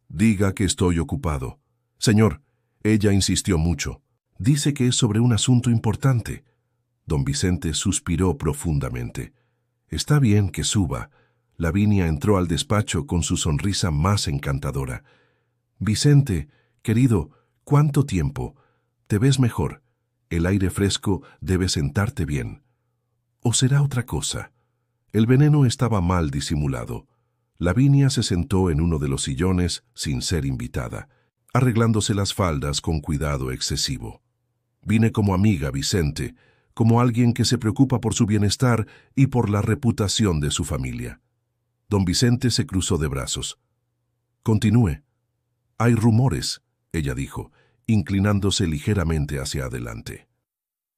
[SPEAKER 1] «Diga que estoy ocupado». «Señor», ella insistió mucho, «dice que es sobre un asunto importante». Don Vicente suspiró profundamente. «Está bien que suba». Lavinia entró al despacho con su sonrisa más encantadora. «Vicente, querido, ¿cuánto tiempo? Te ves mejor. El aire fresco debe sentarte bien. ¿O será otra cosa?» El veneno estaba mal disimulado. Lavinia se sentó en uno de los sillones sin ser invitada, arreglándose las faldas con cuidado excesivo. Vine como amiga, Vicente, como alguien que se preocupa por su bienestar y por la reputación de su familia. Don Vicente se cruzó de brazos. Continúe. Hay rumores, ella dijo, inclinándose ligeramente hacia adelante.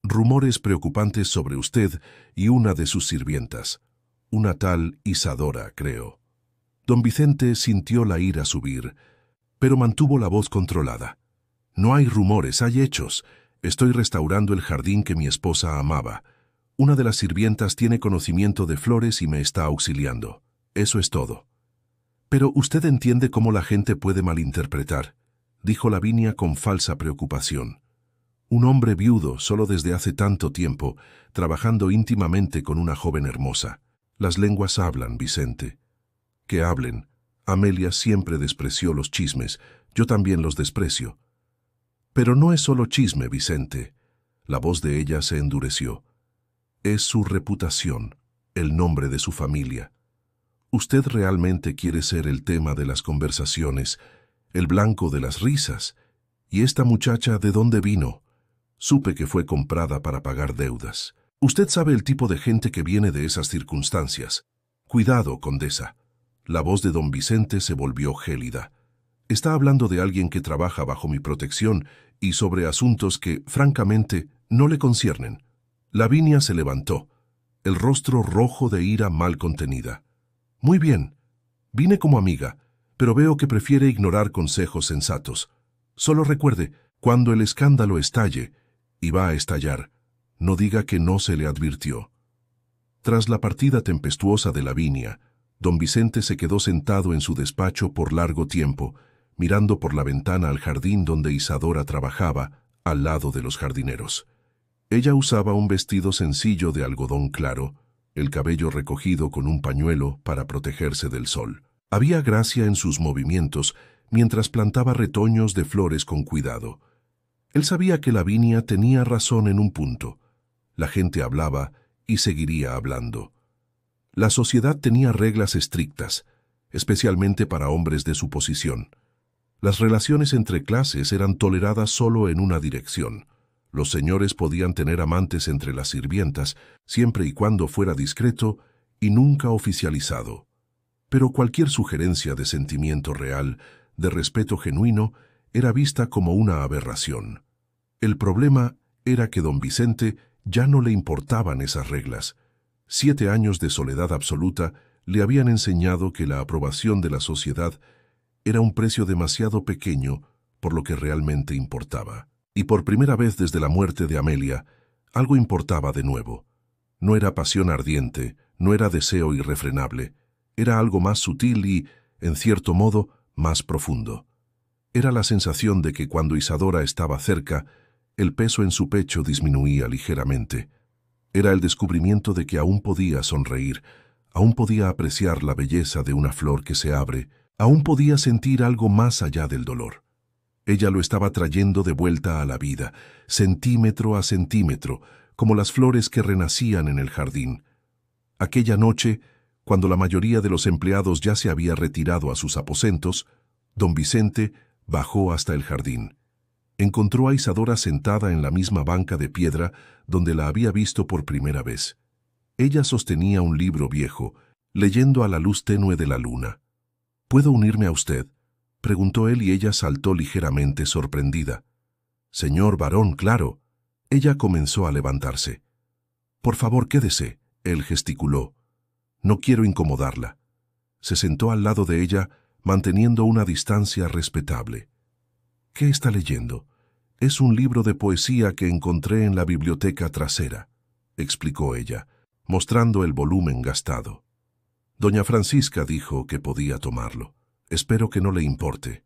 [SPEAKER 1] Rumores preocupantes sobre usted y una de sus sirvientas, una tal Isadora, creo. Don Vicente sintió la ira subir, pero mantuvo la voz controlada. No hay rumores, hay hechos. Estoy restaurando el jardín que mi esposa amaba. Una de las sirvientas tiene conocimiento de flores y me está auxiliando. Eso es todo. Pero usted entiende cómo la gente puede malinterpretar, dijo Lavinia con falsa preocupación. Un hombre viudo solo desde hace tanto tiempo, trabajando íntimamente con una joven hermosa. Las lenguas hablan, Vicente. Que hablen. Amelia siempre despreció los chismes, yo también los desprecio. Pero no es solo chisme, Vicente. La voz de ella se endureció. Es su reputación, el nombre de su familia. Usted realmente quiere ser el tema de las conversaciones, el blanco de las risas. ¿Y esta muchacha de dónde vino? Supe que fue comprada para pagar deudas. Usted sabe el tipo de gente que viene de esas circunstancias. Cuidado, condesa. La voz de don Vicente se volvió gélida. Está hablando de alguien que trabaja bajo mi protección y sobre asuntos que, francamente, no le conciernen. Lavinia se levantó, el rostro rojo de ira mal contenida. Muy bien. Vine como amiga, pero veo que prefiere ignorar consejos sensatos. Solo recuerde, cuando el escándalo estalle, y va a estallar, no diga que no se le advirtió. Tras la partida tempestuosa de Lavinia, don Vicente se quedó sentado en su despacho por largo tiempo, mirando por la ventana al jardín donde Isadora trabajaba, al lado de los jardineros. Ella usaba un vestido sencillo de algodón claro, el cabello recogido con un pañuelo para protegerse del sol. Había gracia en sus movimientos mientras plantaba retoños de flores con cuidado. Él sabía que Lavinia tenía razón en un punto. La gente hablaba y seguiría hablando. La sociedad tenía reglas estrictas, especialmente para hombres de su posición. Las relaciones entre clases eran toleradas solo en una dirección. Los señores podían tener amantes entre las sirvientas, siempre y cuando fuera discreto y nunca oficializado. Pero cualquier sugerencia de sentimiento real, de respeto genuino, era vista como una aberración. El problema era que don Vicente ya no le importaban esas reglas. 7 años de soledad absoluta le habían enseñado que la aprobación de la sociedad era un precio demasiado pequeño por lo que realmente importaba. Y por primera vez desde la muerte de Amelia, algo importaba de nuevo. No era pasión ardiente, no era deseo irrefrenable, era algo más sutil y, en cierto modo, más profundo. Era la sensación de que cuando Isadora estaba cerca, el peso en su pecho disminuía ligeramente. Era el descubrimiento de que aún podía sonreír, aún podía apreciar la belleza de una flor que se abre, aún podía sentir algo más allá del dolor. Ella lo estaba trayendo de vuelta a la vida, centímetro a centímetro, como las flores que renacían en el jardín. Aquella noche, cuando la mayoría de los empleados ya se había retirado a sus aposentos, don Vicente bajó hasta el jardín. Encontró a Isadora sentada en la misma banca de piedra donde la había visto por primera vez. Ella sostenía un libro viejo, leyendo a la luz tenue de la luna. ¿Puedo unirme a usted?, preguntó él y ella saltó ligeramente sorprendida. Señor varón, claro. Ella comenzó a levantarse. Por favor, quédese, él gesticuló. No quiero incomodarla. Se sentó al lado de ella, manteniendo una distancia respetable. ¿Qué está leyendo? Es un libro de poesía que encontré en la biblioteca trasera, explicó ella, mostrando el volumen gastado. Doña Francisca dijo que podía tomarlo. Espero que no le importe.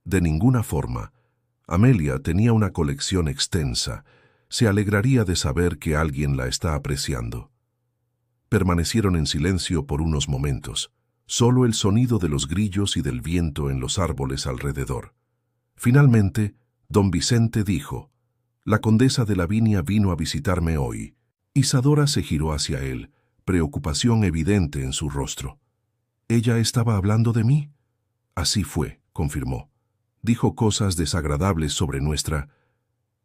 [SPEAKER 1] De ninguna forma. Amelia tenía una colección extensa. Se alegraría de saber que alguien la está apreciando. Permanecieron en silencio por unos momentos, solo el sonido de los grillos y del viento en los árboles alrededor. Finalmente, don Vicente dijo: «La condesa de Lavinia vino a visitarme hoy». Isadora se giró hacia él, preocupación evidente en su rostro. ¿Ella estaba hablando de mí? Así fue, confirmó. Dijo cosas desagradables sobre nuestra...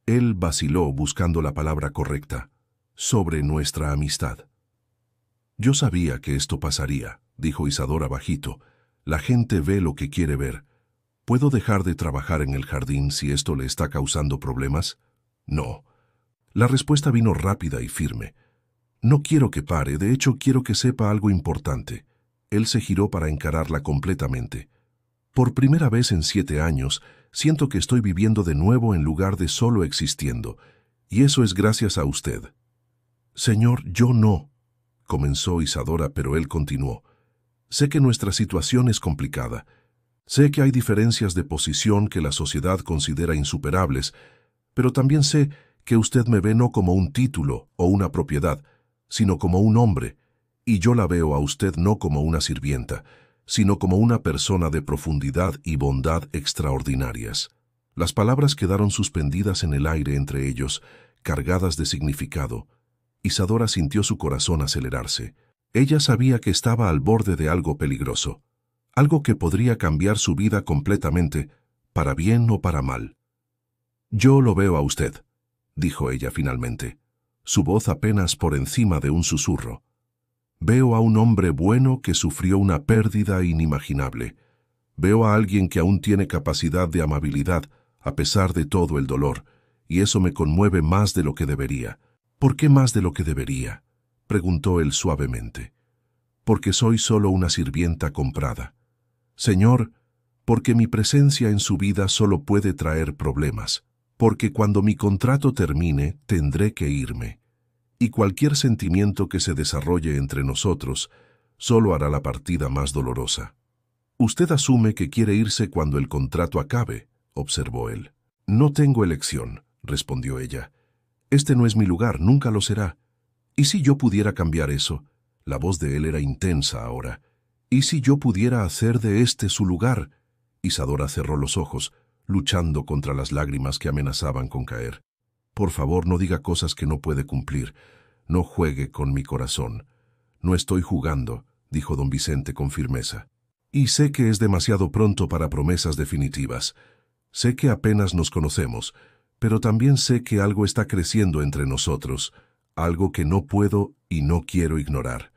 [SPEAKER 1] Él vaciló buscando la palabra correcta. Sobre nuestra amistad. Yo sabía que esto pasaría, dijo Isadora bajito. La gente ve lo que quiere ver. ¿Puedo dejar de trabajar en el jardín si esto le está causando problemas? No. La respuesta vino rápida y firme. No quiero que pare, de hecho quiero que sepa algo importante. Él se giró para encararla completamente. Por primera vez en 7 años, siento que estoy viviendo de nuevo en lugar de solo existiendo, y eso es gracias a usted. Señor, yo no, comenzó Isadora, pero él continuó. Sé que nuestra situación es complicada. Sé que hay diferencias de posición que la sociedad considera insuperables, pero también sé que usted me ve no como un título o una propiedad, sino como un hombre, y yo la veo a usted no como una sirvienta, sino como una persona de profundidad y bondad extraordinarias. Las palabras quedaron suspendidas en el aire entre ellos, cargadas de significado. Isadora sintió su corazón acelerarse. Ella sabía que estaba al borde de algo peligroso, algo que podría cambiar su vida completamente, para bien o para mal. Yo lo veo a usted, dijo ella finalmente, su voz apenas por encima de un susurro. Veo a un hombre bueno que sufrió una pérdida inimaginable. Veo a alguien que aún tiene capacidad de amabilidad, a pesar de todo el dolor, y eso me conmueve más de lo que debería. ¿Por qué más de lo que debería?, preguntó él suavemente. Porque soy solo una sirvienta comprada. Señor, porque mi presencia en su vida solo puede traer problemas. Porque cuando mi contrato termine, tendré que irme. Y cualquier sentimiento que se desarrolle entre nosotros solo hará la partida más dolorosa. Usted asume que quiere irse cuando el contrato acabe, observó él. No tengo elección, respondió ella. Este no es mi lugar, nunca lo será. ¿Y si yo pudiera cambiar eso? La voz de él era intensa ahora. ¿Y si yo pudiera hacer de este su lugar? Isadora cerró los ojos, luchando contra las lágrimas que amenazaban con caer. Por favor, no diga cosas que no puede cumplir. No juegue con mi corazón. No estoy jugando, dijo don Vicente con firmeza. Y sé que es demasiado pronto para promesas definitivas. Sé que apenas nos conocemos, pero también sé que algo está creciendo entre nosotros, algo que no puedo y no quiero ignorar.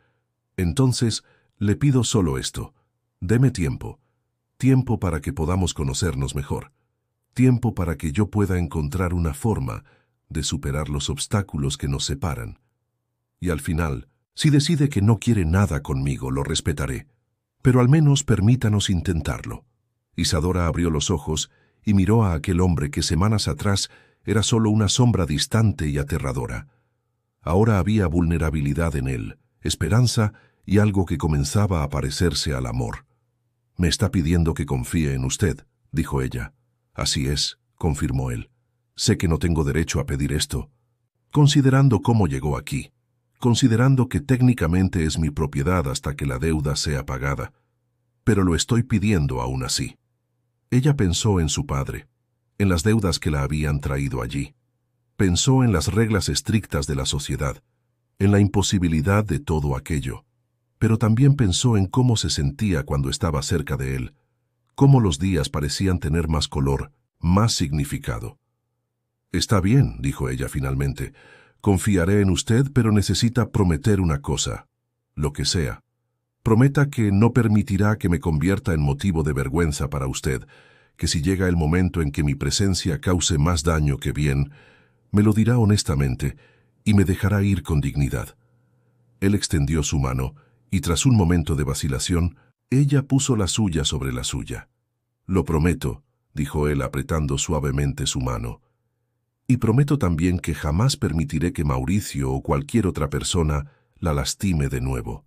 [SPEAKER 1] Entonces, le pido solo esto. Deme tiempo. Tiempo para que podamos conocernos mejor. Tiempo para que yo pueda encontrar una forma de superar los obstáculos que nos separan. Y al final, si decide que no quiere nada conmigo, lo respetaré. Pero al menos permítanos intentarlo. Isadora abrió los ojos y miró a aquel hombre que semanas atrás era solo una sombra distante y aterradora. Ahora había vulnerabilidad en él, esperanza y algo que comenzaba a parecerse al amor. «Me está pidiendo que confíe en usted», dijo ella. «Así es», confirmó él. «Sé que no tengo derecho a pedir esto. Considerando cómo llegó aquí, considerando que técnicamente es mi propiedad hasta que la deuda sea pagada, pero lo estoy pidiendo aún así». Ella pensó en su padre, en las deudas que la habían traído allí. Pensó en las reglas estrictas de la sociedad, en la imposibilidad de todo aquello. Pero también pensó en cómo se sentía cuando estaba cerca de él, cómo los días parecían tener más color, más significado. «Está bien», dijo ella finalmente. «Confiaré en usted, pero necesita prometer una cosa, lo que sea. Prometa que no permitirá que me convierta en motivo de vergüenza para usted, que si llega el momento en que mi presencia cause más daño que bien, me lo dirá honestamente y me dejará ir con dignidad». Él extendió su mano, y tras un momento de vacilación, ella puso la suya sobre la suya. «Lo prometo», dijo él apretando suavemente su mano. «Y prometo también que jamás permitiré que Mauricio o cualquier otra persona la lastime de nuevo.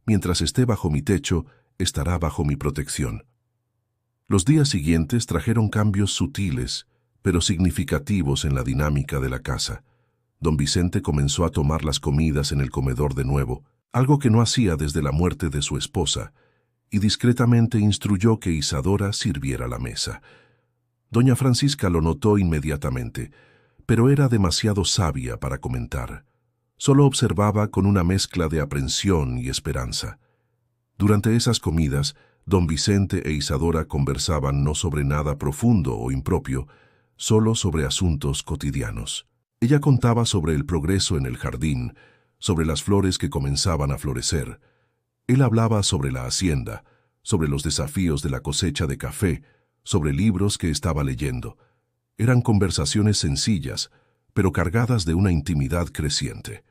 [SPEAKER 1] Mientras esté bajo mi techo, estará bajo mi protección». Los días siguientes trajeron cambios sutiles, pero significativos en la dinámica de la casa. Don Vicente comenzó a tomar las comidas en el comedor de nuevo, algo que no hacía desde la muerte de su esposa, y discretamente instruyó que Isadora sirviera la mesa. Doña Francisca lo notó inmediatamente, pero era demasiado sabia para comentar. Solo observaba con una mezcla de aprensión y esperanza. Durante esas comidas, don Vicente e Isadora conversaban no sobre nada profundo o impropio, solo sobre asuntos cotidianos. Ella contaba sobre el progreso en el jardín, sobre las flores que comenzaban a florecer. Él hablaba sobre la hacienda, sobre los desafíos de la cosecha de café, sobre libros que estaba leyendo. Eran conversaciones sencillas, pero cargadas de una intimidad creciente.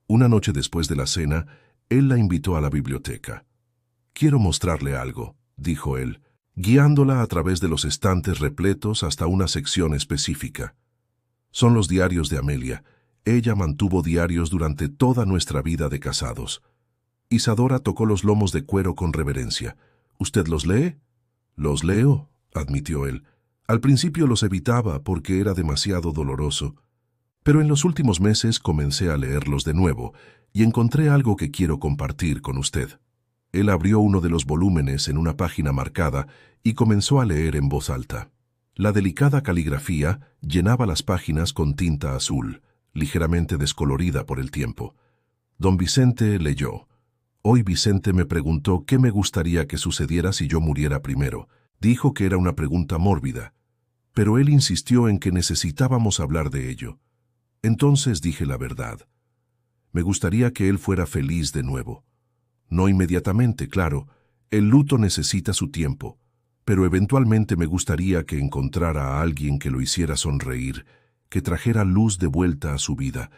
[SPEAKER 1] Una noche después de la cena, él la invitó a la biblioteca. «Quiero mostrarle algo», dijo él, guiándola a través de los estantes repletos hasta una sección específica. Son los diarios de Amelia. Ella mantuvo diarios durante toda nuestra vida de casados. Isadora tocó los lomos de cuero con reverencia. «¿Usted los lee?» «Los leo», admitió él. «Al principio los evitaba porque era demasiado doloroso. Pero en los últimos meses comencé a leerlos de nuevo y encontré algo que quiero compartir con usted». Él abrió uno de los volúmenes en una página marcada y comenzó a leer en voz alta. La delicada caligrafía llenaba las páginas con tinta azul, ligeramente descolorida por el tiempo. Don Vicente leyó. «Hoy Vicente me preguntó qué me gustaría que sucediera si yo muriera primero. Dijo que era una pregunta mórbida, pero él insistió en que necesitábamos hablar de ello. Entonces dije la verdad. Me gustaría que él fuera feliz de nuevo. No inmediatamente, claro, el luto necesita su tiempo, pero eventualmente me gustaría que encontrara a alguien que lo hiciera sonreír, que trajera luz de vuelta a su vida,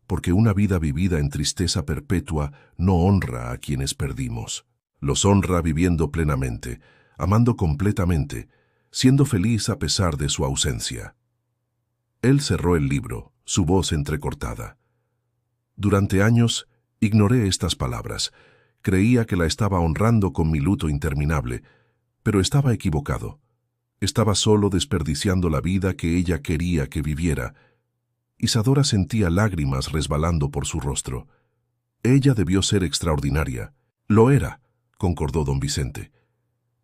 [SPEAKER 1] porque una vida vivida en tristeza perpetua no honra a quienes perdimos. Los honra viviendo plenamente, amando completamente, siendo feliz a pesar de su ausencia». Él cerró el libro, su voz entrecortada. «Durante años ignoré estas palabras. Creía que la estaba honrando con mi luto interminable, pero estaba equivocado. Estaba solo desperdiciando la vida que ella quería que viviera». Isadora sentía lágrimas resbalando por su rostro. «Ella debió ser extraordinaria». «Lo era», concordó don Vicente.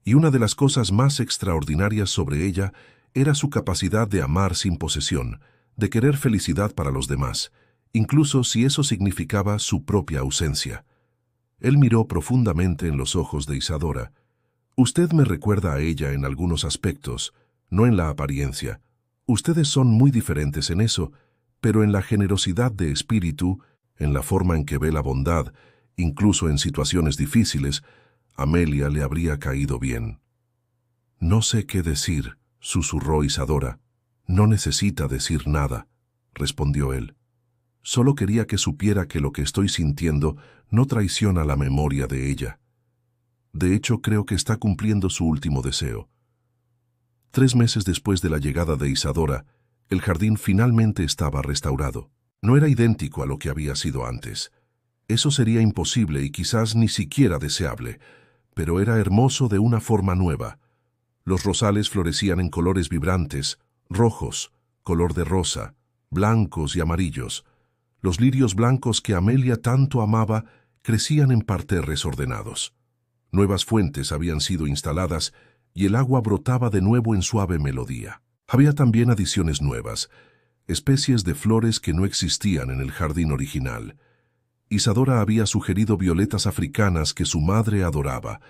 [SPEAKER 1] «Y una de las cosas más extraordinarias sobre ella era su capacidad de amar sin posesión, de querer felicidad para los demás, incluso si eso significaba su propia ausencia». Él miró profundamente en los ojos de Isadora. «Usted me recuerda a ella en algunos aspectos, no en la apariencia. Ustedes son muy diferentes en eso, pero en la generosidad de espíritu, en la forma en que ve la bondad, incluso en situaciones difíciles, Amelia le habría caído bien». «No sé qué decir», susurró Isadora. «No necesita decir nada», respondió él. «Solo quería que supiera que lo que estoy sintiendo no traiciona la memoria de ella. De hecho, creo que está cumpliendo su último deseo». 3 meses después de la llegada de Isadora, el jardín finalmente estaba restaurado. No era idéntico a lo que había sido antes. Eso sería imposible y quizás ni siquiera deseable, pero era hermoso de una forma nueva. Los rosales florecían en colores vibrantes, rojos, color de rosa, blancos y amarillos. Los lirios blancos que Amelia tanto amaba crecían en parterres ordenados. Nuevas fuentes habían sido instaladas y el agua brotaba de nuevo en suave melodía. Había también adiciones nuevas, especies de flores que no existían en el jardín original. Isadora había sugerido violetas africanas que su madre adoraba,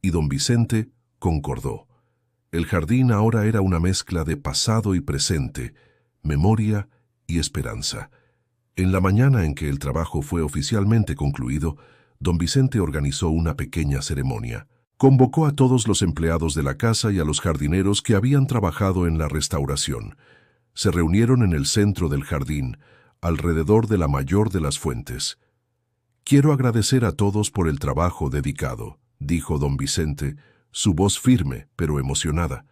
[SPEAKER 1] y don Vicente concordó. El jardín ahora era una mezcla de pasado y presente, memoria y esperanza. En la mañana en que el trabajo fue oficialmente concluido, don Vicente organizó una pequeña ceremonia. Convocó a todos los empleados de la casa y a los jardineros que habían trabajado en la restauración. Se reunieron en el centro del jardín, alrededor de la mayor de las fuentes. «Quiero agradecer a todos por el trabajo dedicado», dijo don Vicente, su voz firme pero emocionada.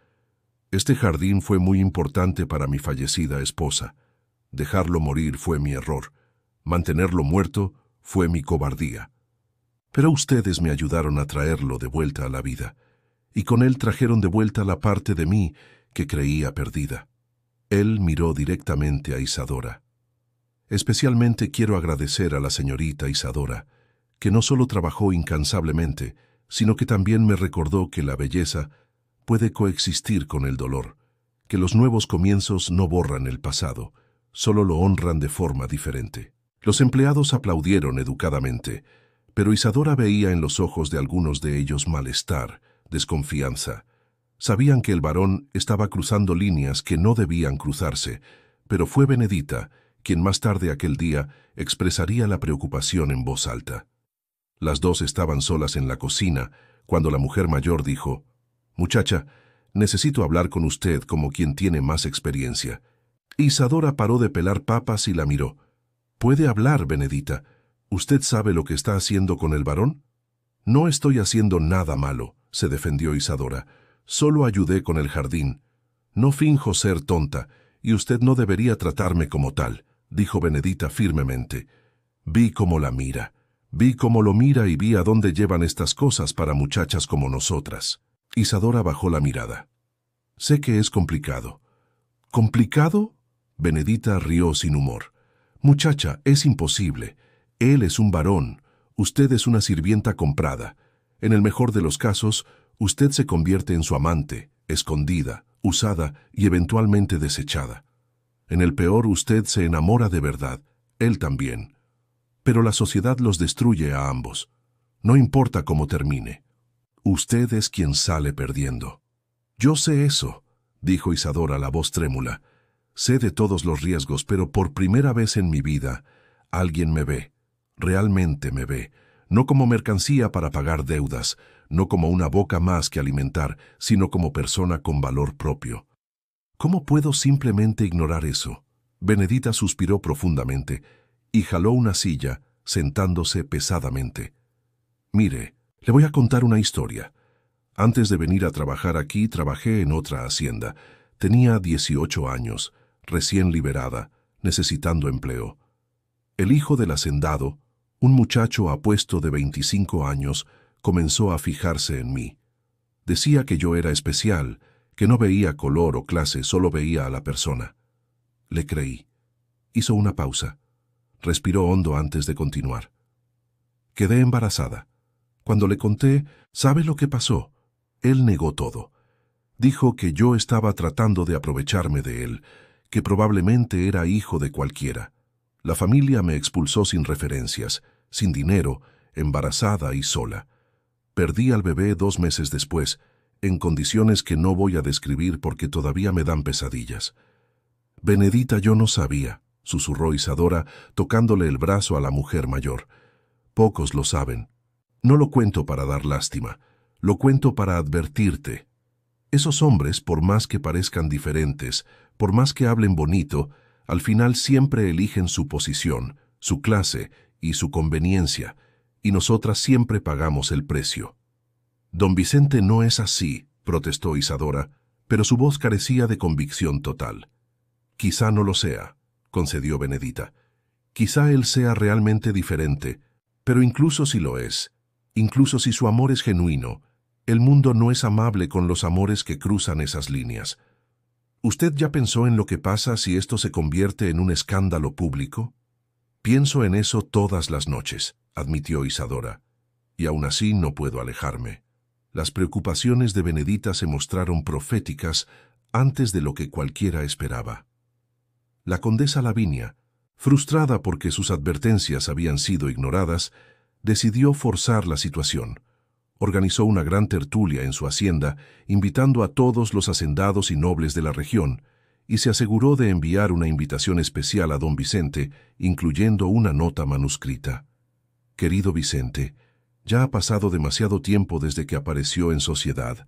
[SPEAKER 1] «Este jardín fue muy importante para mi fallecida esposa. Dejarlo morir fue mi error. Mantenerlo muerto fue mi cobardía. Pero ustedes me ayudaron a traerlo de vuelta a la vida, y con él trajeron de vuelta la parte de mí que creía perdida». Él miró directamente a Isadora. «Especialmente quiero agradecer a la señorita Isadora, que no solo trabajó incansablemente, sino que también me recordó que la belleza puede coexistir con el dolor, que los nuevos comienzos no borran el pasado, solo lo honran de forma diferente». Los empleados aplaudieron educadamente, Pero Isadora veía en los ojos de algunos de ellos malestar, desconfianza. Sabían que el varón estaba cruzando líneas que no debían cruzarse, pero fue Benedita quien más tarde aquel día expresaría la preocupación en voz alta. Las dos estaban solas en la cocina cuando la mujer mayor dijo: «Muchacha, necesito hablar con usted como quien tiene más experiencia». Isadora paró de pelar papas y la miró. «¿Puede hablar, Benedita? ¿Usted sabe lo que está haciendo con el varón?» «No estoy haciendo nada malo», se defendió Isadora. «Solo ayudé con el jardín. No finjo ser tonta, y usted no debería tratarme como tal», dijo Benedita firmemente. «Vi cómo la mira. Vi cómo lo mira y vi a dónde llevan estas cosas para muchachas como nosotras». Isadora bajó la mirada. «Sé que es complicado». «¿Complicado?», Benedita rió sin humor. «Muchacha, es imposible. Él es un varón. Usted es una sirvienta comprada. En el mejor de los casos, usted se convierte en su amante, escondida, usada y eventualmente desechada. En el peor, usted se enamora de verdad, él también. Pero la sociedad los destruye a ambos. No importa cómo termine. Usted es quien sale perdiendo». «Yo sé eso», dijo Isadora, la voz trémula. «Sé de todos los riesgos, pero por primera vez en mi vida, alguien me ve. Realmente me ve. No como mercancía para pagar deudas, no como una boca más que alimentar, sino como persona con valor propio. ¿Cómo puedo simplemente ignorar eso?». Benedita suspiró profundamente y jaló una silla, sentándose pesadamente. «Mire, le voy a contar una historia. Antes de venir a trabajar aquí, trabajé en otra hacienda. Tenía 18 años, recién liberada, necesitando empleo. El hijo del hacendado, un muchacho apuesto de 25 años, comenzó a fijarse en mí. Decía que yo era especial, que no veía color o clase, solo veía a la persona. Le creí. Hizo una pausa. Respiró hondo antes de continuar. Quedé embarazada. Cuando le conté, ¿sabe lo que pasó? Él negó todo. Dijo que yo estaba tratando de aprovecharme de él, que probablemente era hijo de cualquiera. La familia me expulsó sin referencias, sin dinero, embarazada y sola. Perdí al bebé 2 meses después, en condiciones que no voy a describir porque todavía me dan pesadillas. «Benedita, yo no sabía», susurró Isadora, tocándole el brazo a la mujer mayor. «Pocos lo saben. No lo cuento para dar lástima, lo cuento para advertirte. Esos hombres, por más que parezcan diferentes, por más que hablen bonito, al final siempre eligen su posición, su clase y su conveniencia, y nosotras siempre pagamos el precio». «Don Vicente no es así», protestó Isadora, pero su voz carecía de convicción total. «Quizá no lo sea», concedió Benedita. «Quizá él sea realmente diferente, pero incluso si lo es, incluso si su amor es genuino, el mundo no es amable con los amores que cruzan esas líneas. ¿Usted ya pensó en lo que pasa si esto se convierte en un escándalo público?» «Pienso en eso todas las noches», admitió Isadora, «y aún así no puedo alejarme». Las preocupaciones de Benedita se mostraron proféticas antes de lo que cualquiera esperaba. La condesa Lavinia, frustrada porque sus advertencias habían sido ignoradas, decidió forzar la situación. Organizó una gran tertulia en su hacienda, invitando a todos los hacendados y nobles de la región, y se aseguró de enviar una invitación especial a don Vicente, incluyendo una nota manuscrita. «Querido Vicente, ya ha pasado demasiado tiempo desde que apareció en sociedad.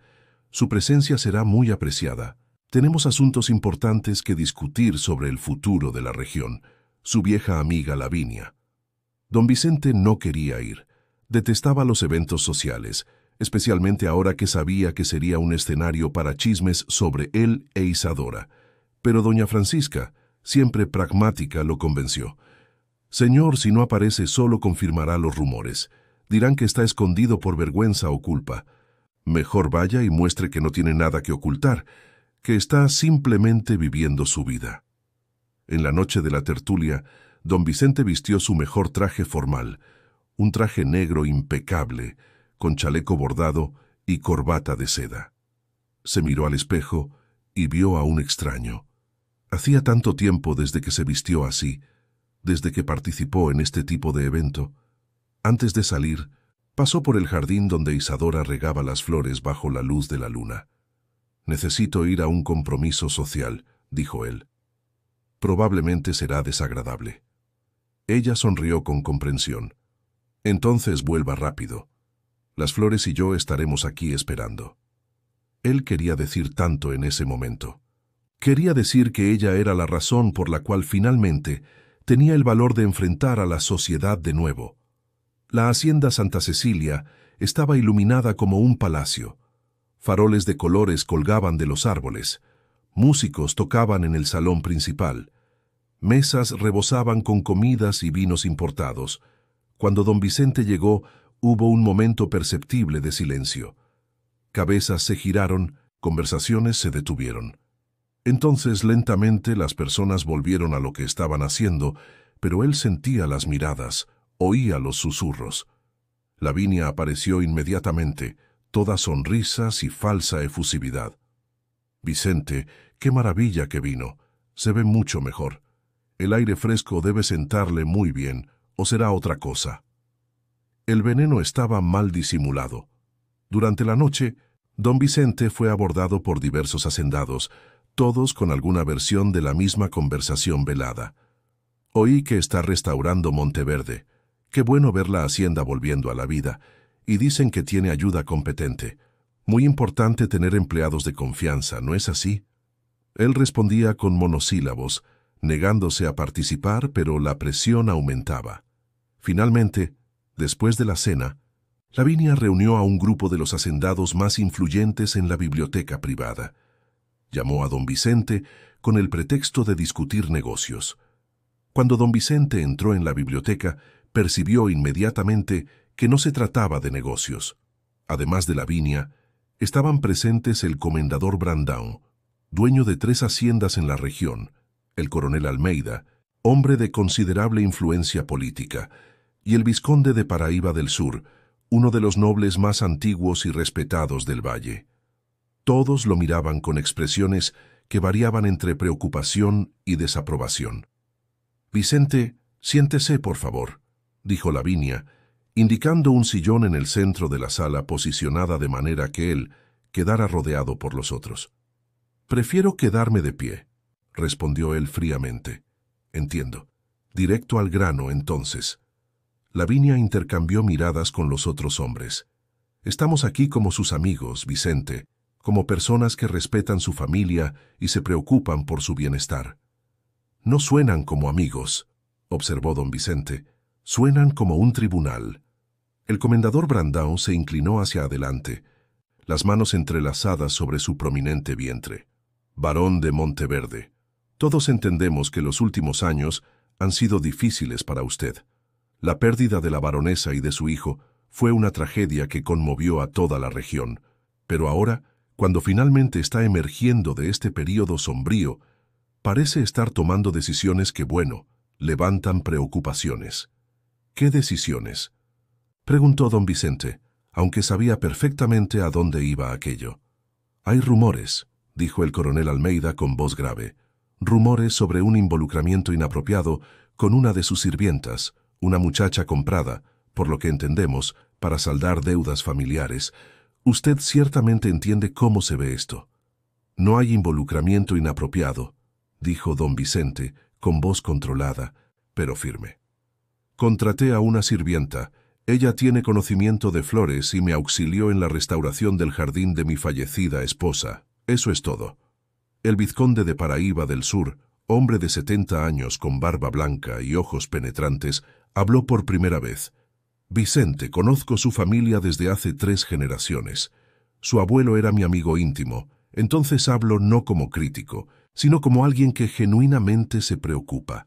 [SPEAKER 1] Su presencia será muy apreciada. Tenemos asuntos importantes que discutir sobre el futuro de la región. Su vieja amiga Lavinia». Don Vicente no quería ir. Detestaba los eventos sociales, especialmente ahora que sabía que sería un escenario para chismes sobre él e Isadora. Pero doña Francisca, siempre pragmática, lo convenció. «Señor, si no aparece, solo confirmará los rumores. Dirán que está escondido por vergüenza o culpa. Mejor vaya y muestre que no tiene nada que ocultar, que está simplemente viviendo su vida». En la noche de la tertulia, don Vicente vistió su mejor traje formal, un traje negro impecable, con chaleco bordado y corbata de seda. Se miró al espejo y vio a un extraño. Hacía tanto tiempo desde que se vistió así, desde que participó en este tipo de evento. Antes de salir, pasó por el jardín donde Isadora regaba las flores bajo la luz de la luna. «Necesito ir a un compromiso social», dijo él. «Probablemente será desagradable». Ella sonrió con comprensión. «Entonces vuelva rápido. Las flores y yo estaremos aquí esperando». Él quería decir tanto en ese momento. Quería decir que ella era la razón por la cual finalmente tenía el valor de enfrentar a la sociedad de nuevo. La hacienda Santa Cecilia estaba iluminada como un palacio. Faroles de colores colgaban de los árboles. Músicos tocaban en el salón principal. Mesas rebosaban con comidas y vinos importados. Cuando don Vicente llegó, hubo un momento perceptible de silencio. Cabezas se giraron, conversaciones se detuvieron. Entonces, lentamente, las personas volvieron a lo que estaban haciendo, pero él sentía las miradas, oía los susurros. Lavinia apareció inmediatamente, toda sonrisas y falsa efusividad. «Vicente, qué maravilla que vino. Se ve mucho mejor. El aire fresco debe sentarle muy bien, o será otra cosa». El veneno estaba mal disimulado. Durante la noche, don Vicente fue abordado por diversos hacendados, todos con alguna versión de la misma conversación velada. «Oí que está restaurando Monteverde. Qué bueno ver la hacienda volviendo a la vida. Y dicen que tiene ayuda competente. Muy importante tener empleados de confianza, ¿no es así?». Él respondía con monosílabos, negándose a participar, pero la presión aumentaba. Finalmente, después de la cena, Lavinia reunió a un grupo de los hacendados más influyentes en la biblioteca privada. Llamó a don Vicente con el pretexto de discutir negocios. Cuando don Vicente entró en la biblioteca, percibió inmediatamente que no se trataba de negocios. Además de Lavinia, estaban presentes el comendador Brandão, dueño de 3 haciendas en la región, el coronel Almeida, hombre de considerable influencia política, y el vizconde de Paraíba del Sur, uno de los nobles más antiguos y respetados del valle. Todos lo miraban con expresiones que variaban entre preocupación y desaprobación. «Vicente, siéntese, por favor», dijo Lavinia, indicando un sillón en el centro de la sala posicionada de manera que él quedara rodeado por los otros. «Prefiero quedarme de pie», respondió él fríamente. «Entiendo. Directo al grano, entonces». Lavinia intercambió miradas con los otros hombres. «Estamos aquí como sus amigos, Vicente, como personas que respetan su familia y se preocupan por su bienestar». «No suenan como amigos», observó don Vicente. «Suenan como un tribunal». El comendador Brandão se inclinó hacia adelante, las manos entrelazadas sobre su prominente vientre. «Barón de Monteverde, todos entendemos que los últimos años han sido difíciles para usted. La pérdida de la baronesa y de su hijo fue una tragedia que conmovió a toda la región, pero ahora, cuando finalmente está emergiendo de este período sombrío, parece estar tomando decisiones que, bueno, levantan preocupaciones». «¿Qué decisiones?», preguntó don Vicente, aunque sabía perfectamente a dónde iba aquello. «Hay rumores», dijo el coronel Almeida con voz grave, «rumores sobre un involucramiento inapropiado con una de sus sirvientas, una muchacha comprada, por lo que entendemos, para saldar deudas familiares. Usted ciertamente entiende cómo se ve esto». «No hay involucramiento inapropiado», dijo don Vicente, con voz controlada, pero firme. «Contraté a una sirvienta. Ella tiene conocimiento de flores y me auxilió en la restauración del jardín de mi fallecida esposa. Eso es todo». El vizconde de Paraíba del Sur, hombre de 70 años con barba blanca y ojos penetrantes, habló por primera vez. «Vicente, conozco su familia desde hace 3 generaciones. Su abuelo era mi amigo íntimo, entonces hablo no como crítico, sino como alguien que genuinamente se preocupa.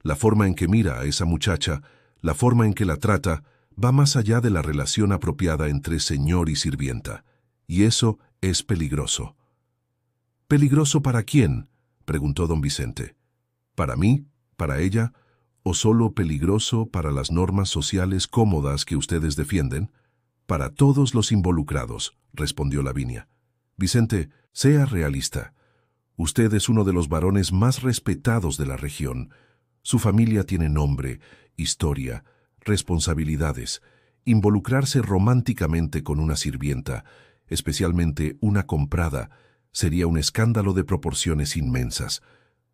[SPEAKER 1] La forma en que mira a esa muchacha, la forma en que la trata, va más allá de la relación apropiada entre señor y sirvienta, y eso es peligroso». «¿Peligroso para quién?», preguntó don Vicente. «¿Para mí? ¿Para ella? ¿O solo peligroso para las normas sociales cómodas que ustedes defienden?» «Para todos los involucrados», respondió Lavinia. «Vicente, sea realista. Usted es uno de los varones más respetados de la región. Su familia tiene nombre, historia, responsabilidades, involucrarse románticamente con una sirvienta, especialmente una comprada, sería un escándalo de proporciones inmensas.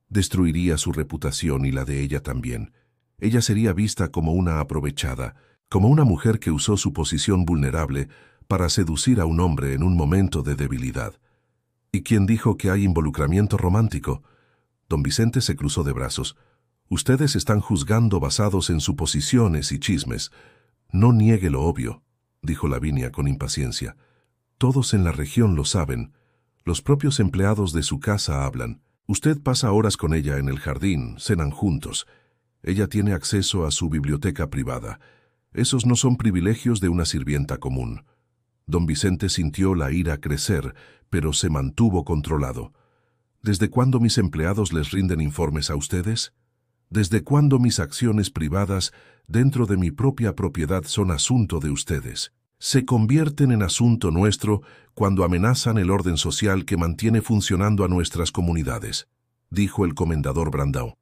[SPEAKER 1] Destruiría su reputación y la de ella también. Ella sería vista como una aprovechada, como una mujer que usó su posición vulnerable para seducir a un hombre en un momento de debilidad. ¿Y quién dijo que hay involucramiento romántico? Don Vicente se cruzó de brazos. Ustedes están juzgando basados en suposiciones y chismes. No niegue lo obvio, dijo Lavinia con impaciencia. Todos en la región lo saben. Los propios empleados de su casa hablan. Usted pasa horas con ella en el jardín, cenan juntos. Ella tiene acceso a su biblioteca privada. Esos no son privilegios de una sirvienta común. Don Vicente sintió la ira crecer, pero se mantuvo controlado. ¿Desde cuándo mis empleados les rinden informes a ustedes? ¿Desde cuándo mis acciones privadas dentro de mi propia propiedad son asunto de ustedes? Se convierten en asunto nuestro cuando amenazan el orden social que mantiene funcionando a nuestras comunidades, dijo el comendador Brandão.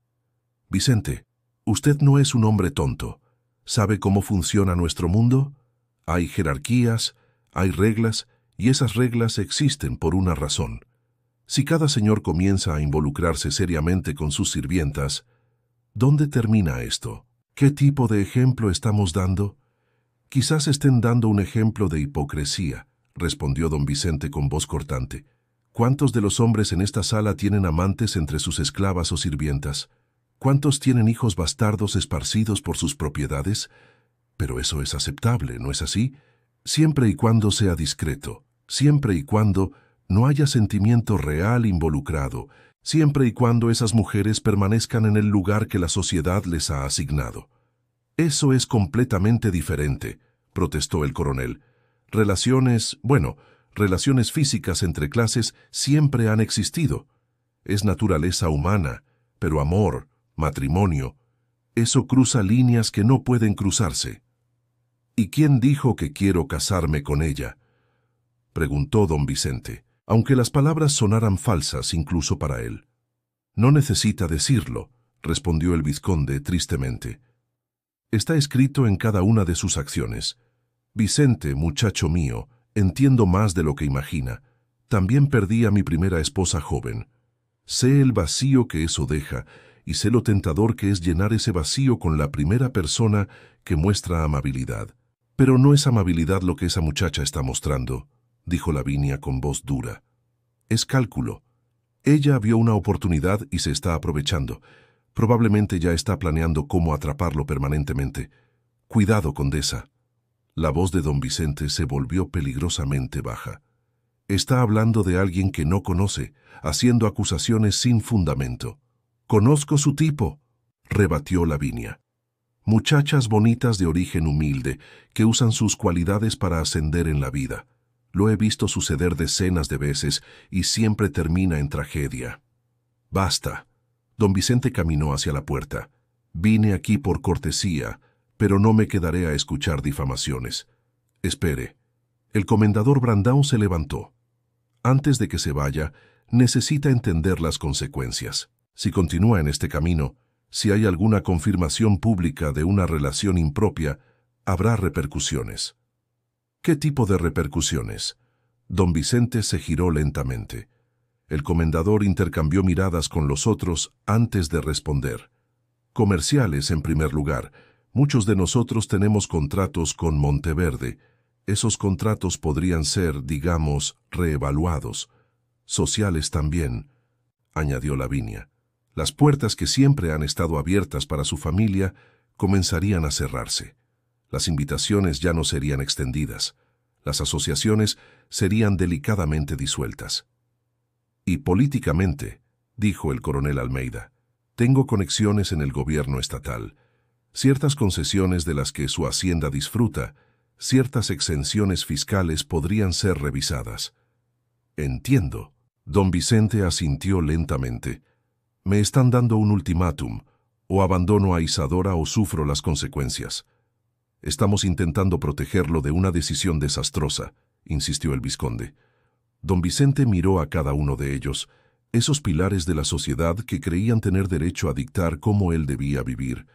[SPEAKER 1] Vicente, usted no es un hombre tonto. ¿Sabe cómo funciona nuestro mundo? Hay jerarquías, hay reglas, y esas reglas existen por una razón. Si cada señor comienza a involucrarse seriamente con sus sirvientas, ¿dónde termina esto? ¿Qué tipo de ejemplo estamos dando? Quizás estén dando un ejemplo de hipocresía, respondió don Vicente con voz cortante. ¿Cuántos de los hombres en esta sala tienen amantes entre sus esclavas o sirvientas? ¿Cuántos tienen hijos bastardos esparcidos por sus propiedades? Pero eso es aceptable, ¿no es así? Siempre y cuando sea discreto, siempre y cuando no haya sentimiento real involucrado, siempre y cuando esas mujeres permanezcan en el lugar que la sociedad les ha asignado. Eso es completamente diferente, protestó el coronel. Relaciones físicas entre clases siempre han existido. Es naturaleza humana, pero amor, matrimonio, eso cruza líneas que no pueden cruzarse. ¿Y quién dijo que quiero casarme con ella?, preguntó don Vicente, aunque las palabras sonaran falsas incluso para él. No necesita decirlo, respondió el vizconde tristemente. Está escrito en cada una de sus acciones. Vicente, muchacho mío, entiendo más de lo que imagina. También perdí a mi primera esposa joven. Sé el vacío que eso deja, y sé lo tentador que es llenar ese vacío con la primera persona que muestra amabilidad. Pero no es amabilidad lo que esa muchacha está mostrando, dijo Lavinia con voz dura. Es cálculo. Ella vio una oportunidad y se está aprovechando. Probablemente ya está planeando cómo atraparlo permanentemente. Cuidado, condesa. La voz de don Vicente se volvió peligrosamente baja. Está hablando de alguien que no conoce, haciendo acusaciones sin fundamento. Conozco su tipo, rebatió Lavinia. Muchachas bonitas de origen humilde, que usan sus cualidades para ascender en la vida. Lo he visto suceder decenas de veces y siempre termina en tragedia. Basta. Don Vicente caminó hacia la puerta. Vine aquí por cortesía, pero no me quedaré a escuchar difamaciones. Espere. El comendador Brandão se levantó. Antes de que se vaya, necesita entender las consecuencias. Si continúa en este camino, si hay alguna confirmación pública de una relación impropia, habrá repercusiones. ¿Qué tipo de repercusiones? Don Vicente se giró lentamente. El comendador intercambió miradas con los otros antes de responder. Comerciales, en primer lugar. Muchos de nosotros tenemos contratos con Monteverde. Esos contratos podrían ser, digamos, reevaluados. Sociales también, añadió Lavinia. Las puertas que siempre han estado abiertas para su familia comenzarían a cerrarse. Las invitaciones ya no serían extendidas. Las asociaciones serían delicadamente disueltas. Y políticamente, dijo el coronel Almeida, tengo conexiones en el gobierno estatal. Ciertas concesiones de las que su hacienda disfruta, ciertas exenciones fiscales podrían ser revisadas. Entiendo. Don Vicente asintió lentamente. Me están dando un ultimátum. O abandono a Isadora o sufro las consecuencias. Estamos intentando protegerlo de una decisión desastrosa, insistió el vizconde. Don Vicente miró a cada uno de ellos, esos pilares de la sociedad que creían tener derecho a dictar cómo él debía vivir.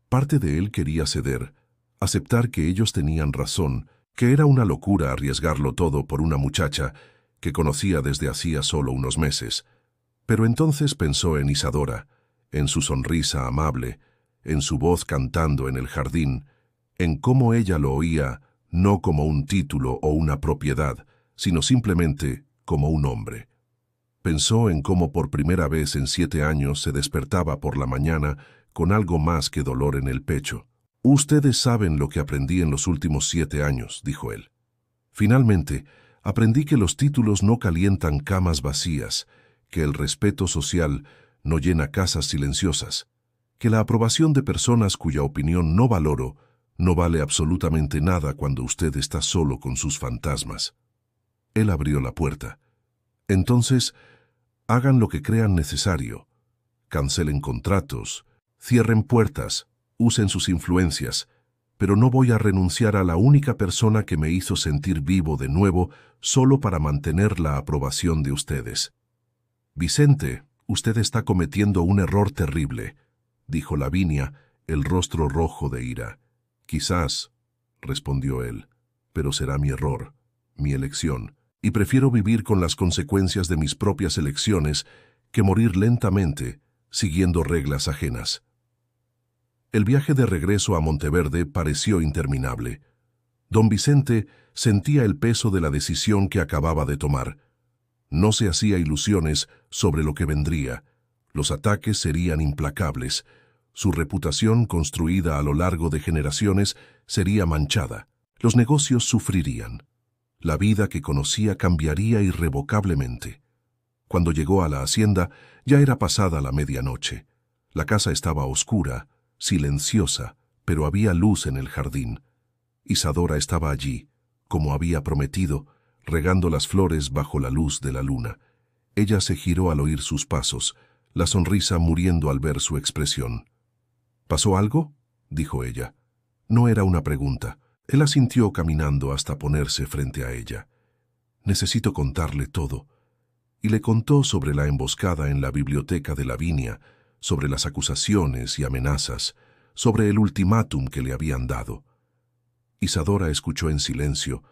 [SPEAKER 1] Parte de él quería ceder, aceptar que ellos tenían razón, que era una locura arriesgarlo todo por una muchacha que conocía desde hacía solo unos meses. Pero entonces pensó en Isadora, en su sonrisa amable, en su voz cantando en el jardín, en cómo ella lo oía no como un título o una propiedad, sino simplemente como un hombre. Pensó en cómo por primera vez en 7 años se despertaba por la mañana con algo más que dolor en el pecho. «Ustedes saben lo que aprendí en los últimos 7 años», dijo él. «Finalmente, aprendí que los títulos no calientan camas vacías, que el respeto social no llena casas silenciosas, que la aprobación de personas cuya opinión no valoro no vale absolutamente nada cuando usted está solo con sus fantasmas». Él abrió la puerta. «Entonces, hagan lo que crean necesario. Cancelen contratos, cierren puertas, usen sus influencias, pero no voy a renunciar a la única persona que me hizo sentir vivo de nuevo solo para mantener la aprobación de ustedes. Vicente, usted está cometiendo un error terrible», dijo Lavinia, el rostro rojo de ira. «Quizás», respondió él, «pero será mi error, mi elección, y prefiero vivir con las consecuencias de mis propias elecciones que morir lentamente siguiendo reglas ajenas». El viaje de regreso a Monteverde pareció interminable. Don Vicente sentía el peso de la decisión que acababa de tomar. No se hacía ilusiones sobre lo que vendría. Los ataques serían implacables. Su reputación, construida a lo largo de generaciones, sería manchada. Los negocios sufrirían. La vida que conocía cambiaría irrevocablemente. Cuando llegó a la hacienda, ya era pasada la medianoche. La casa estaba oscura, silenciosa, pero había luz en el jardín. Isadora estaba allí, como había prometido, regando las flores bajo la luz de la luna. Ella se giró al oír sus pasos, la sonrisa muriendo al ver su expresión. «¿Pasó algo?», dijo ella. No era una pregunta. Él asintió caminando hasta ponerse frente a ella. «Necesito contarle todo». Y le contó sobre la emboscada en la biblioteca de Lavinia, sobre las acusaciones y amenazas, sobre el ultimátum que le habían dado. Isadora escuchó en silencio,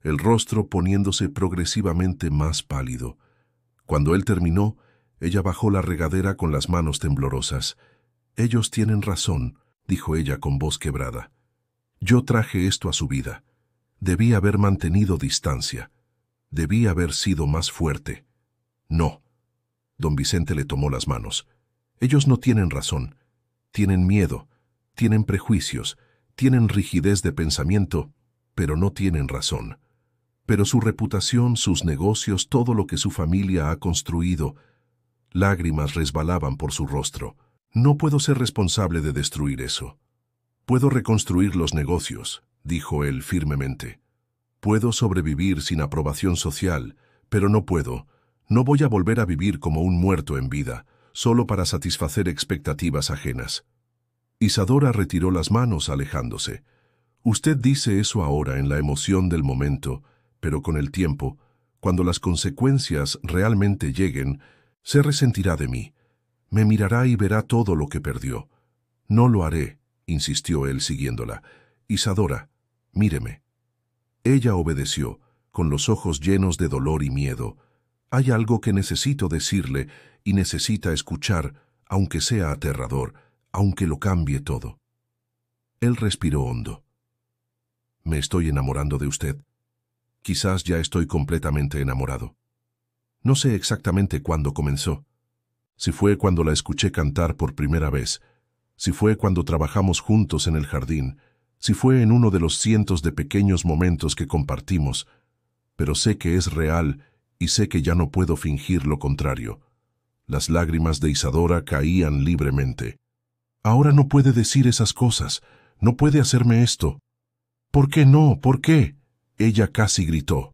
[SPEAKER 1] el rostro poniéndose progresivamente más pálido. Cuando él terminó, ella bajó la regadera con las manos temblorosas. «Ellos tienen razón», dijo ella con voz quebrada. «Yo traje esto a su vida. Debí haber mantenido distancia. Debí haber sido más fuerte». «No». Don Vicente le tomó las manos. «Ellos no tienen razón. Tienen miedo, tienen prejuicios, tienen rigidez de pensamiento, pero no tienen razón. Pero su reputación, sus negocios, todo lo que su familia ha construido». Lágrimas resbalaban por su rostro. «No puedo ser responsable de destruir eso. Puedo reconstruir los negocios», dijo él firmemente. «Puedo sobrevivir sin aprobación social, pero no voy a volver a vivir como un muerto en vida, solo para satisfacer expectativas ajenas». Isadora retiró las manos alejándose. «Usted dice eso ahora en la emoción del momento, pero con el tiempo, cuando las consecuencias realmente lleguen, se resentirá de mí. Me mirará y verá todo lo que perdió». «No lo haré», insistió él siguiéndola. «Isadora, míreme». Ella obedeció, con los ojos llenos de dolor y miedo. «Hay algo que necesito decirle y necesita escuchar, aunque sea aterrador, aunque lo cambie todo». Él respiró hondo. «Me estoy enamorando de usted. Quizás ya estoy completamente enamorado. No sé exactamente cuándo comenzó. Si fue cuando la escuché cantar por primera vez, si fue cuando trabajamos juntos en el jardín, si fue en uno de los cientos de pequeños momentos que compartimos, pero sé que es real y sé que ya no puedo fingir lo contrario». Las lágrimas de Isadora caían libremente. «Ahora no puede decir esas cosas, no puede hacerme esto». «¿Por qué no? ¿Por qué?», ella casi gritó.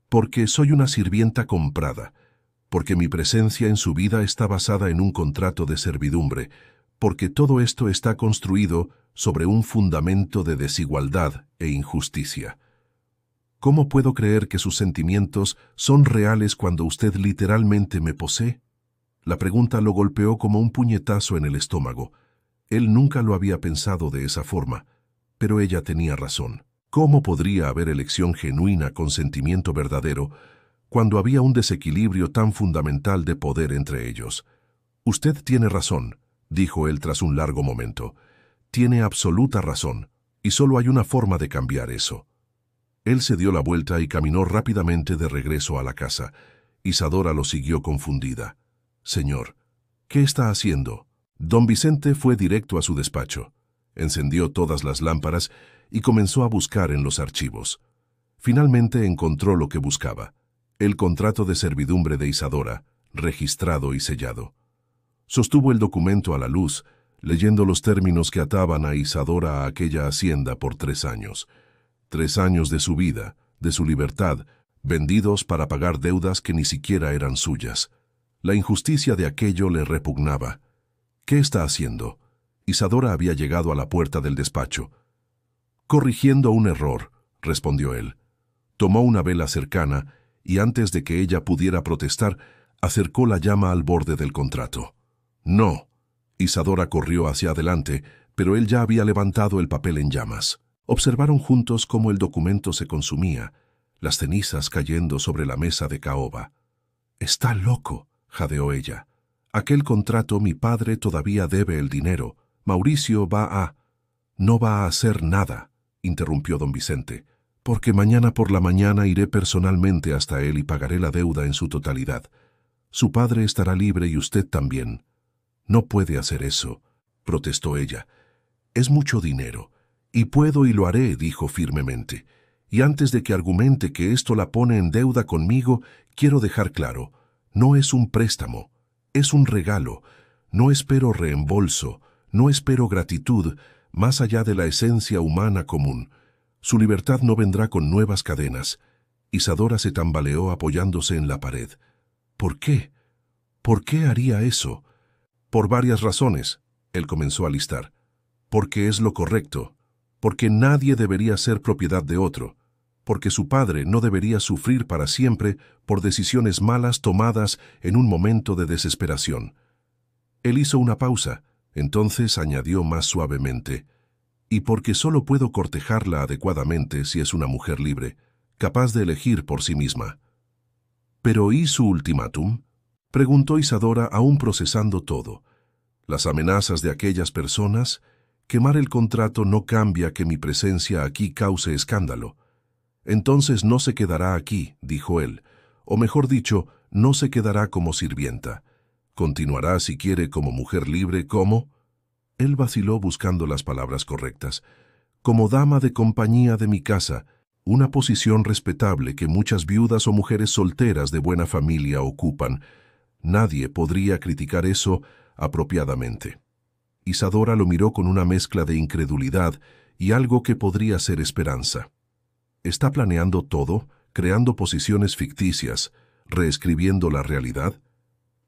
[SPEAKER 1] «Porque soy una sirvienta comprada, porque mi presencia en su vida está basada en un contrato de servidumbre, porque todo esto está construido sobre un fundamento de desigualdad e injusticia. ¿Cómo puedo creer que sus sentimientos son reales cuando usted literalmente me posee?». La pregunta lo golpeó como un puñetazo en el estómago. Él nunca lo había pensado de esa forma, pero ella tenía razón. ¿Cómo podría haber elección genuina con sentimiento verdadero cuando había un desequilibrio tan fundamental de poder entre ellos? Usted tiene razón, dijo él tras un largo momento. Tiene absoluta razón, y solo hay una forma de cambiar eso. Él se dio la vuelta y caminó rápidamente de regreso a la casa. Isadora lo siguió confundida. Señor, ¿qué está haciendo? Don Vicente fue directo a su despacho. Encendió todas las lámparas y comenzó a buscar en los archivos. Finalmente encontró lo que buscaba: el contrato de servidumbre de Isadora, registrado y sellado. Sostuvo el documento a la luz, leyendo los términos que ataban a Isadora a aquella hacienda por 3 años. 3 años de su vida, de su libertad, vendidos para pagar deudas que ni siquiera eran suyas. La injusticia de aquello le repugnaba. ¿Qué está haciendo? Isadora había llegado a la puerta del despacho. Corrigiendo un error, respondió él. Tomó una vela cercana y antes de que ella pudiera protestar, acercó la llama al borde del contrato. No. Isadora corrió hacia adelante, pero él ya había levantado el papel en llamas. Observaron juntos cómo el documento se consumía, las cenizas cayendo sobre la mesa de caoba. «Está loco», jadeó ella. «Aquel contrato mi padre todavía debe el dinero. Mauricio No va a hacer nada», interrumpió don Vicente, «porque mañana por la mañana iré personalmente hasta él y pagaré la deuda en su totalidad. Su padre estará libre y usted también». «No puede hacer eso», protestó ella. «Es mucho dinero. Y puedo y lo haré», dijo firmemente. «Y antes de que argumente que esto la pone en deuda conmigo, quiero dejar claro, no es un préstamo, es un regalo. No espero reembolso, no espero gratitud, más allá de la esencia humana común. Su libertad no vendrá con nuevas cadenas». Isadora se tambaleó apoyándose en la pared. «¿Por qué? ¿Por qué haría eso?» «Por varias razones», él comenzó a listar. «Porque es lo correcto, porque nadie debería ser propiedad de otro, porque su padre no debería sufrir para siempre por decisiones malas tomadas en un momento de desesperación». Él hizo una pausa, entonces añadió más suavemente: «Y porque solo puedo cortejarla adecuadamente si es una mujer libre, capaz de elegir por sí misma». «¿Pero y su ultimátum?», preguntó Isadora, aún procesando todo. «Las amenazas de aquellas personas. Quemar el contrato no cambia que mi presencia aquí cause escándalo». «Entonces no se quedará aquí», dijo él, «o mejor dicho, no se quedará como sirvienta. Continuará, si quiere, como mujer libre, ¿cómo?». Él vaciló buscando las palabras correctas. «Como dama de compañía de mi casa, una posición respetable que muchas viudas o mujeres solteras de buena familia ocupan. Nadie podría criticar eso apropiadamente». Isadora lo miró con una mezcla de incredulidad y algo que podría ser esperanza. ¿Está planeando todo, creando posiciones ficticias, reescribiendo la realidad?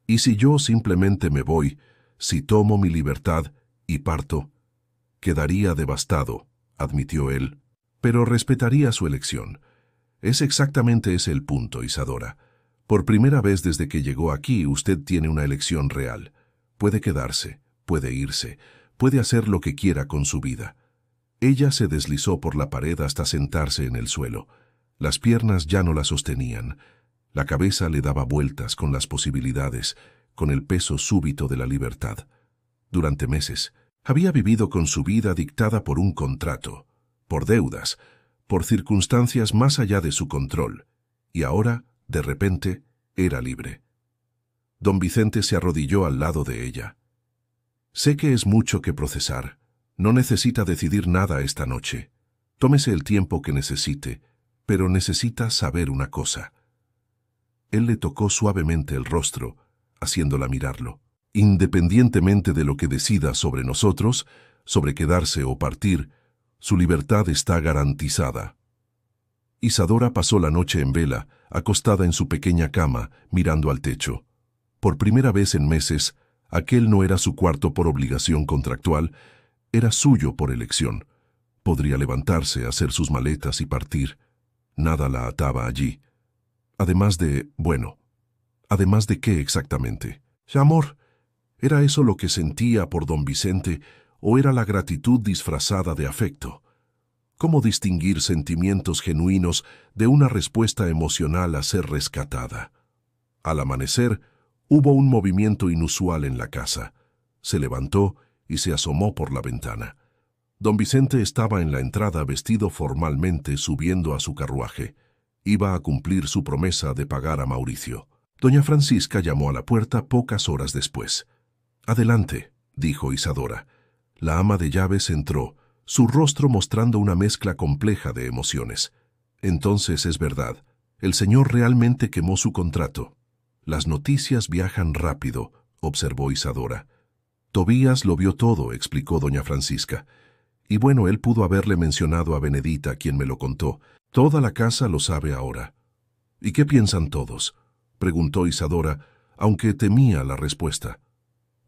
[SPEAKER 1] ¿Y si yo simplemente me voy, si tomo mi libertad y parto? Quedaría devastado, admitió él, pero respetaría su elección. Es exactamente ese el punto, Isadora. Por primera vez desde que llegó aquí, usted tiene una elección real. Puede quedarse, puede irse, puede hacer lo que quiera con su vida. Ella se deslizó por la pared hasta sentarse en el suelo. Las piernas ya no la sostenían. La cabeza le daba vueltas con las posibilidades, con el peso súbito de la libertad. Durante meses, había vivido con su vida dictada por un contrato, por deudas, por circunstancias más allá de su control, y ahora, de repente, era libre. Don Vicente se arrodilló al lado de ella. «Sé que es mucho que procesar. No necesita decidir nada esta noche. Tómese el tiempo que necesite, pero necesita saber una cosa». Él le tocó suavemente el rostro, haciéndola mirarlo. «Independientemente de lo que decida sobre nosotros, sobre quedarse o partir, su libertad está garantizada». Isadora pasó la noche en vela, acostada en su pequeña cama, mirando al techo. Por primera vez en meses, aquel no era su cuarto por obligación contractual, era suyo por elección. Podría levantarse, hacer sus maletas y partir. Nada la ataba allí. ¿Además de qué exactamente? ¿Amor? ¿Era eso lo que sentía por don Vicente o era la gratitud disfrazada de afecto? ¿Cómo distinguir sentimientos genuinos de una respuesta emocional a ser rescatada? Al amanecer, hubo un movimiento inusual en la casa. Se levantó y se asomó por la ventana. Don Vicente estaba en la entrada vestido formalmente, subiendo a su carruaje. Iba a cumplir su promesa de pagar a Mauricio. Doña Francisca llamó a la puerta pocas horas después. «Adelante», dijo Isadora. La ama de llaves entró, su rostro mostrando una mezcla compleja de emociones. «Entonces es verdad. El señor realmente quemó su contrato». «Las noticias viajan rápido», observó Isadora. «Tobías lo vio todo», explicó doña Francisca. «Y bueno, él pudo haberle mencionado a Benedita, quien me lo contó. Toda la casa lo sabe ahora». «¿Y qué piensan todos?», preguntó Isadora, aunque temía la respuesta.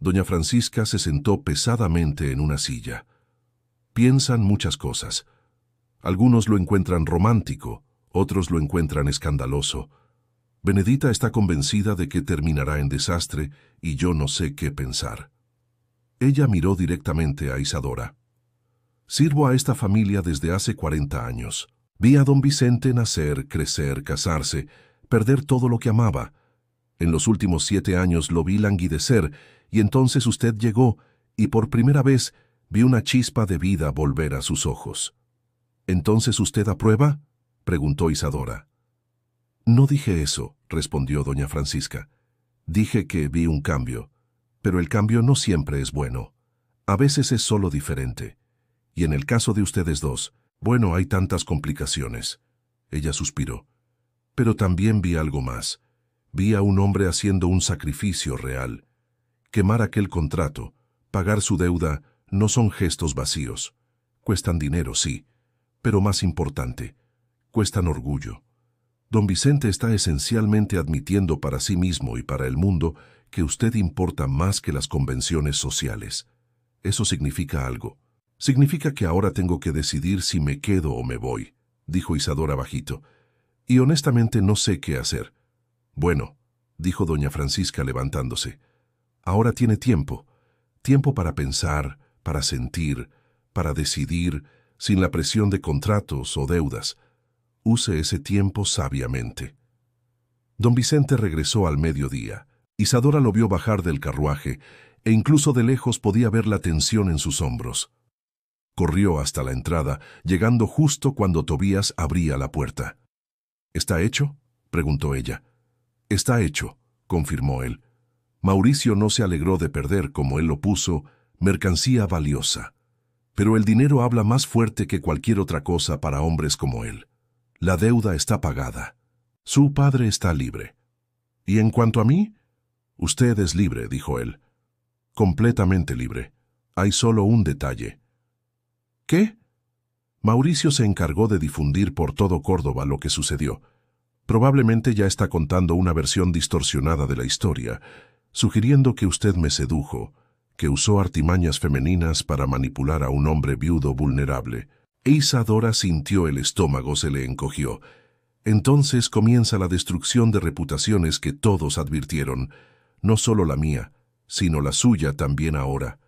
[SPEAKER 1] Doña Francisca se sentó pesadamente en una silla. «Piensan muchas cosas. Algunos lo encuentran romántico, otros lo encuentran escandaloso. Benedita está convencida de que terminará en desastre y yo no sé qué pensar». Ella miró directamente a Isadora. «Sirvo a esta familia desde hace 40 años. Vi a don Vicente nacer, crecer, casarse, perder todo lo que amaba. En los últimos 7 años lo vi languidecer y entonces usted llegó y por primera vez vi una chispa de vida volver a sus ojos». «¿Entonces usted aprueba?», preguntó Isadora. «No dije eso», respondió doña Francisca. «Dije que vi un cambio, pero el cambio no siempre es bueno. A veces es solo diferente. Y en el caso de ustedes dos, bueno, hay tantas complicaciones». Ella suspiró. «Pero también vi algo más. Vi a un hombre haciendo un sacrificio real. Quemar aquel contrato, pagar su deuda, no son gestos vacíos. Cuestan dinero, sí, pero más importante, cuestan orgullo. Don Vicente está esencialmente admitiendo para sí mismo y para el mundo que usted importa más que las convenciones sociales. Eso significa algo. Significa que ahora tengo que decidir si me quedo o me voy», dijo Isadora bajito. «Y honestamente no sé qué hacer». «Bueno», dijo doña Francisca levantándose, «ahora tiene tiempo. Tiempo para pensar, para sentir, para decidir, sin la presión de contratos o deudas. Use ese tiempo sabiamente». Don Vicente regresó al mediodía. Isadora lo vio bajar del carruaje, e incluso de lejos podía ver la tensión en sus hombros. Corrió hasta la entrada, llegando justo cuando Tobías abría la puerta. «¿Está hecho?», preguntó ella. «Está hecho», confirmó él. Mauricio no se alegró de perder, como él lo puso, mercancía valiosa. Pero el dinero habla más fuerte que cualquier otra cosa para hombres como él. La deuda está pagada. Su padre está libre. «¿Y en cuanto a mí?». «Usted es libre», dijo él. «Completamente libre. Hay solo un detalle». «¿Qué?». Mauricio se encargó de difundir por todo Córdoba lo que sucedió. Probablemente ya está contando una versión distorsionada de la historia, sugiriendo que usted me sedujo, que usó artimañas femeninas para manipular a un hombre viudo vulnerable. E Isadora sintió el estómago se le encogió. Entonces comienza la destrucción de reputaciones que todos advirtieron, no solo la mía, sino la suya también ahora.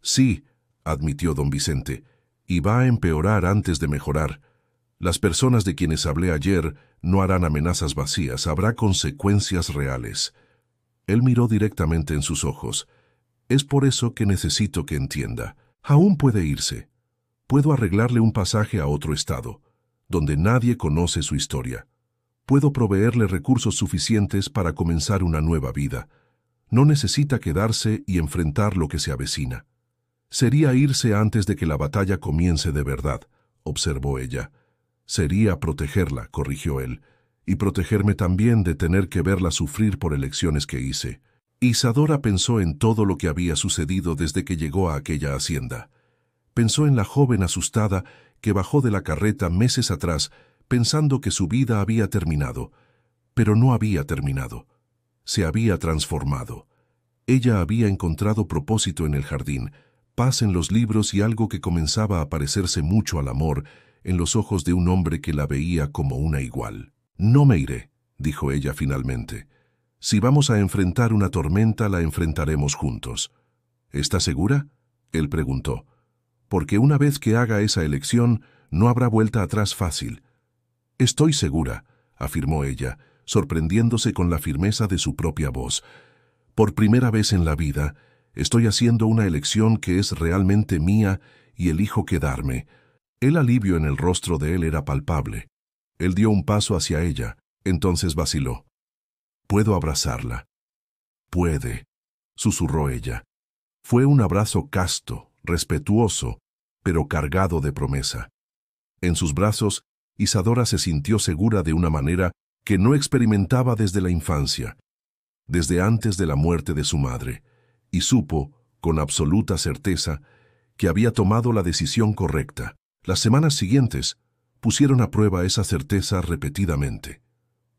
[SPEAKER 1] «Sí», admitió don Vicente, «y va a empeorar antes de mejorar. Las personas de quienes hablé ayer no harán amenazas vacías, habrá consecuencias reales». Él miró directamente en sus ojos. «Es por eso que necesito que entienda. Aún puede irse. Puedo arreglarle un pasaje a otro estado, donde nadie conoce su historia. Puedo proveerle recursos suficientes para comenzar una nueva vida. No necesita quedarse y enfrentar lo que se avecina». «Sería irse antes de que la batalla comience de verdad», observó ella. «Sería protegerla», corrigió él, «y protegerme también de tener que verla sufrir por elecciones que hice». Isadora pensó en todo lo que había sucedido desde que llegó a aquella hacienda. Pensó en la joven asustada que bajó de la carreta meses atrás pensando que su vida había terminado, pero no había terminado. Se había transformado. Ella había encontrado propósito en el jardín, paz en los libros y algo que comenzaba a parecerse mucho al amor en los ojos de un hombre que la veía como una igual. «No me iré», dijo ella finalmente. «Si vamos a enfrentar una tormenta, la enfrentaremos juntos». «¿Está segura?», él preguntó. «Porque una vez que haga esa elección, No habrá vuelta atrás fácil. Estoy segura, afirmó ella, sorprendiéndose con la firmeza de su propia voz. Por primera vez en la vida, estoy haciendo una elección que es realmente mía y elijo quedarme. El alivio en el rostro de él era palpable. Él dio un paso hacia ella, entonces vaciló. «Puedo abrazarla». «Puede», susurró ella. Fue un abrazo casto, respetuoso, pero cargado de promesa. En sus brazos, Isadora se sintió segura de una manera que no experimentaba desde la infancia, desde antes de la muerte de su madre, y supo, con absoluta certeza, que había tomado la decisión correcta. Las semanas siguientes pusieron a prueba esa certeza repetidamente.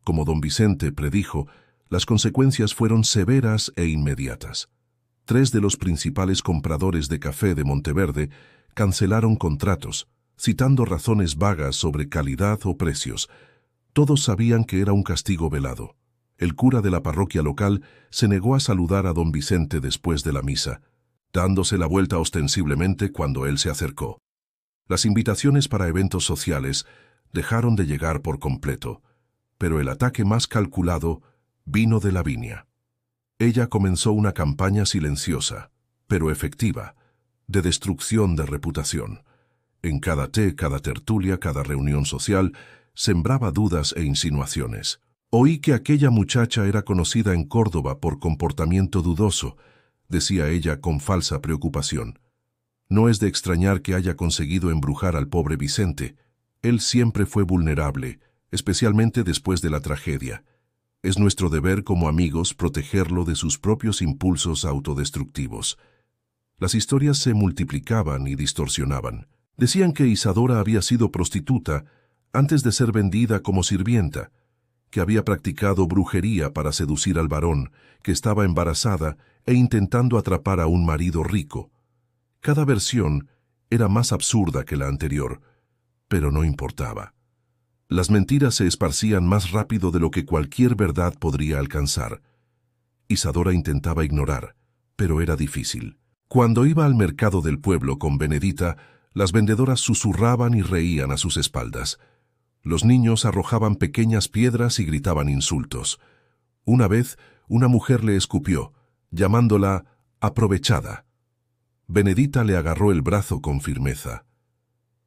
[SPEAKER 1] Como don Vicente predijo, las consecuencias fueron severas e inmediatas. 3 de los principales compradores de café de Monteverde cancelaron contratos, citando razones vagas sobre calidad o precios. Todos sabían que era un castigo velado. El cura de la parroquia local se negó a saludar a don Vicente después de la misa, dándose la vuelta ostensiblemente cuando él se acercó. Las invitaciones para eventos sociales dejaron de llegar por completo, pero el ataque más calculado vino de Lavinia. Ella comenzó una campaña silenciosa, pero efectiva, de destrucción de reputación. En cada té, cada tertulia, cada reunión social, sembraba dudas e insinuaciones. Oí que aquella muchacha era conocida en Córdoba por comportamiento dudoso, decía ella con falsa preocupación. No es de extrañar que haya conseguido embrujar al pobre Vicente. Él siempre fue vulnerable, especialmente después de la tragedia. Es nuestro deber como amigos protegerlo de sus propios impulsos autodestructivos. Las historias se multiplicaban y distorsionaban. Decían que Isadora había sido prostituta antes de ser vendida como sirvienta, que había practicado brujería para seducir al varón, que estaba embarazada e intentando atrapar a un marido rico. Cada versión era más absurda que la anterior, pero no importaba. Las mentiras se esparcían más rápido de lo que cualquier verdad podría alcanzar. Isadora intentaba ignorar, pero era difícil. Cuando iba al mercado del pueblo con Benedita, las vendedoras susurraban y reían a sus espaldas. Los niños arrojaban pequeñas piedras y gritaban insultos. Una vez, una mujer le escupió, llamándola aprovechada. Benedita le agarró el brazo con firmeza.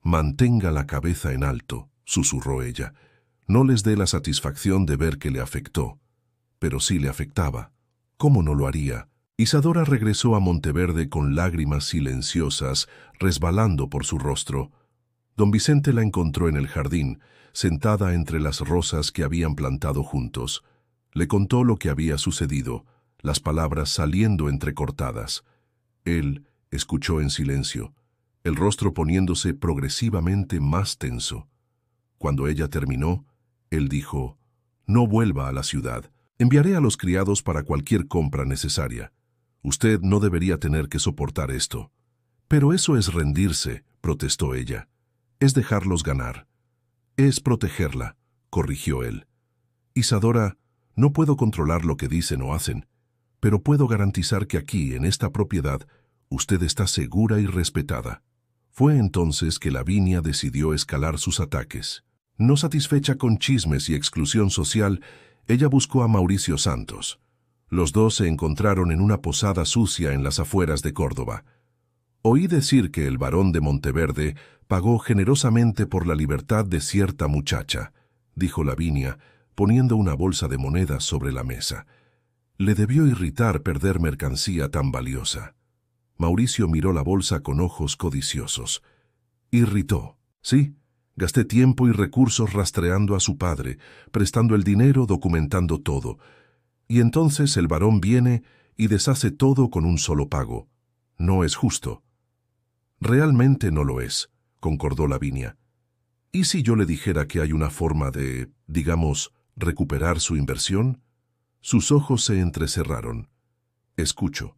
[SPEAKER 1] «Mantenga la cabeza en alto», susurró ella. «No les dé la satisfacción de ver que le afectó». Pero sí le afectaba. ¿Cómo no lo haría? Isadora regresó a Monteverde con lágrimas silenciosas resbalando por su rostro. Don Vicente la encontró en el jardín, sentada entre las rosas que habían plantado juntos. Le contó lo que había sucedido, las palabras saliendo entrecortadas. Él escuchó en silencio, el rostro poniéndose progresivamente más tenso. Cuando ella terminó, él dijo: «No vuelva a la ciudad. Enviaré a los criados para cualquier compra necesaria. Usted no debería tener que soportar esto». «Pero eso es rendirse», protestó ella. «Es dejarlos ganar». «Es protegerla», corrigió él. «Isadora, no puedo controlar lo que dicen o hacen, pero puedo garantizar que aquí, en esta propiedad, usted está segura y respetada». Fue entonces que Lavinia decidió escalar sus ataques. No satisfecha con chismes y exclusión social, ella buscó a Mauricio Santos. Los dos se encontraron en una posada sucia en las afueras de Córdoba. «Oí decir que el barón de Monteverde pagó generosamente por la libertad de cierta muchacha», dijo Lavinia, poniendo una bolsa de monedas sobre la mesa. «Le debió irritar perder mercancía tan valiosa». Mauricio miró la bolsa con ojos codiciosos. «Irritó. Sí, gasté tiempo y recursos rastreando a su padre, prestando el dinero, documentando todo. Y entonces el varón viene y deshace todo con un solo pago. No es justo». «Realmente no lo es», concordó Lavinia. «¿Y si yo le dijera que hay una forma de, digamos, recuperar su inversión?» Sus ojos se entrecerraron. «Escucho».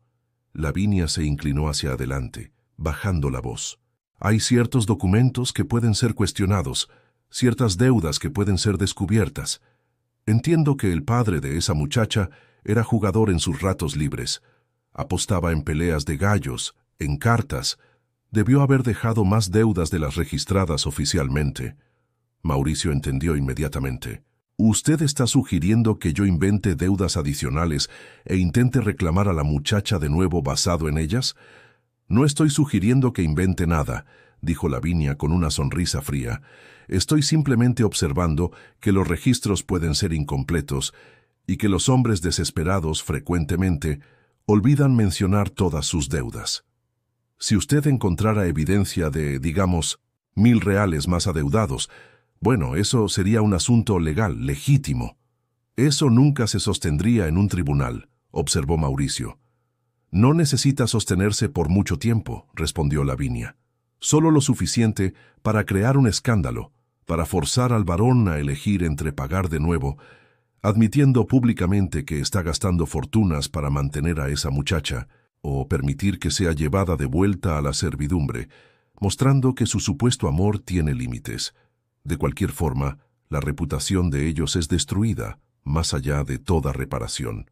[SPEAKER 1] Lavinia se inclinó hacia adelante, bajando la voz. «Hay ciertos documentos que pueden ser cuestionados, ciertas deudas que pueden ser descubiertas. Entiendo que el padre de esa muchacha era jugador en sus ratos libres. Apostaba en peleas de gallos, en cartas. Debió haber dejado más deudas de las registradas oficialmente. Mauricio entendió inmediatamente. Usted está sugiriendo que yo invente deudas adicionales e intente reclamar a la muchacha de nuevo basado en ellas. No estoy sugiriendo que invente nada, dijo Lavinia con una sonrisa fría. Estoy simplemente observando que los registros pueden ser incompletos y que los hombres desesperados frecuentemente olvidan mencionar todas sus deudas. Si usted encontrara evidencia de, digamos, 1,000 reales más adeudados, bueno, eso sería un asunto legal, legítimo. Eso nunca se sostendría en un tribunal, observó Mauricio. No necesita sostenerse por mucho tiempo, respondió Lavinia. Solo lo suficiente para crear un escándalo, para forzar al varón a elegir entre pagar de nuevo, admitiendo públicamente que está gastando fortunas para mantener a esa muchacha, o permitir que sea llevada de vuelta a la servidumbre, mostrando que su supuesto amor tiene límites. De cualquier forma, la reputación de ellos es destruida, más allá de toda reparación.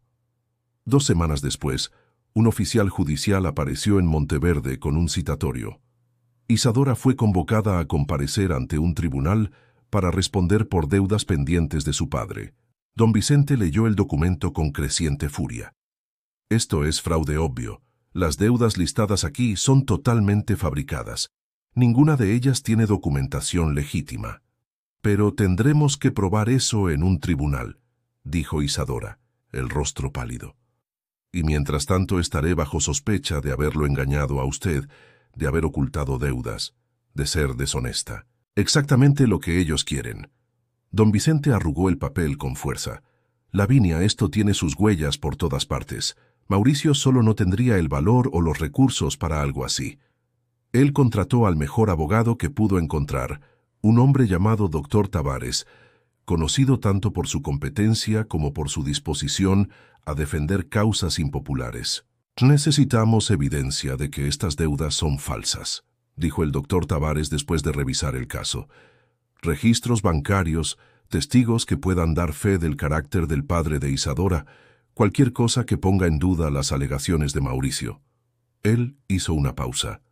[SPEAKER 1] 2 semanas después, un oficial judicial apareció en Monteverde con un citatorio. Isadora fue convocada a comparecer ante un tribunal para responder por deudas pendientes de su padre. Don Vicente leyó el documento con creciente furia. Esto es fraude obvio. Las deudas listadas aquí son totalmente fabricadas. Ninguna de ellas tiene documentación legítima. Pero tendremos que probar eso en un tribunal, dijo Isadora, el rostro pálido. Y mientras tanto estaré bajo sospecha de haberlo engañado a usted, de haber ocultado deudas, de ser deshonesta. Exactamente lo que ellos quieren. Don Vicente arrugó el papel con fuerza. Lavinia, esto tiene sus huellas por todas partes. Mauricio solo no tendría el valor o los recursos para algo así. Él contrató al mejor abogado que pudo encontrar, un hombre llamado Dr. Tavares, conocido tanto por su competencia como por su disposición a defender causas impopulares. Necesitamos evidencia de que estas deudas son falsas, dijo el Dr. Tavares después de revisar el caso. Registros bancarios, testigos que puedan dar fe del carácter del padre de Isadora, cualquier cosa que ponga en duda las alegaciones de Mauricio. Él hizo una pausa.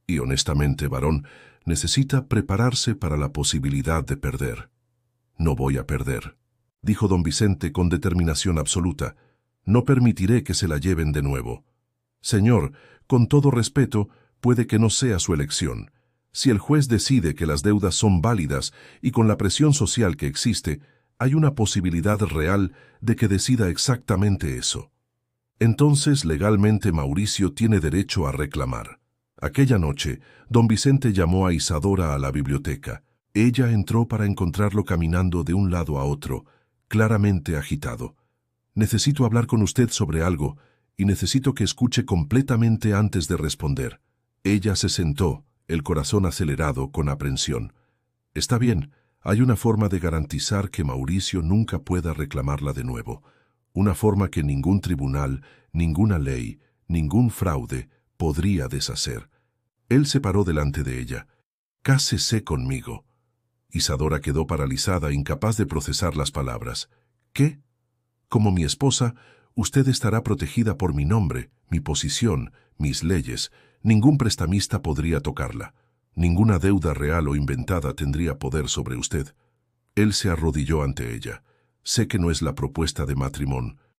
[SPEAKER 1] Y honestamente, varón, necesita prepararse para la posibilidad de perder. No voy a perder, dijo don Vicente con determinación absoluta. No permitiré que se la lleven de nuevo. Señor, con todo respeto, puede que no sea su elección. Si el juez decide que las deudas son válidas y con la presión social que existe, hay una posibilidad real de que decida exactamente eso. Entonces, legalmente, Mauricio tiene derecho a reclamar. Aquella noche, don Vicente llamó a Isadora a la biblioteca. Ella entró para encontrarlo caminando de un lado a otro, claramente agitado. Necesito hablar con usted sobre algo, y necesito que escuche completamente antes de responder. Ella se sentó, el corazón acelerado con aprensión. Está bien, hay una forma de garantizar que Mauricio nunca pueda reclamarla de nuevo. Una forma que ningún tribunal, ninguna ley, ningún fraude podría deshacer. Él se paró delante de ella. «Cásese conmigo». Isadora quedó paralizada, incapaz de procesar las palabras. «¿Qué? Como mi esposa, usted estará protegida por mi nombre, mi posición, mis leyes. Ningún prestamista podría tocarla. Ninguna deuda real o inventada tendría poder sobre usted». Él se arrodilló ante ella. «Sé que no es la propuesta de matrimonio,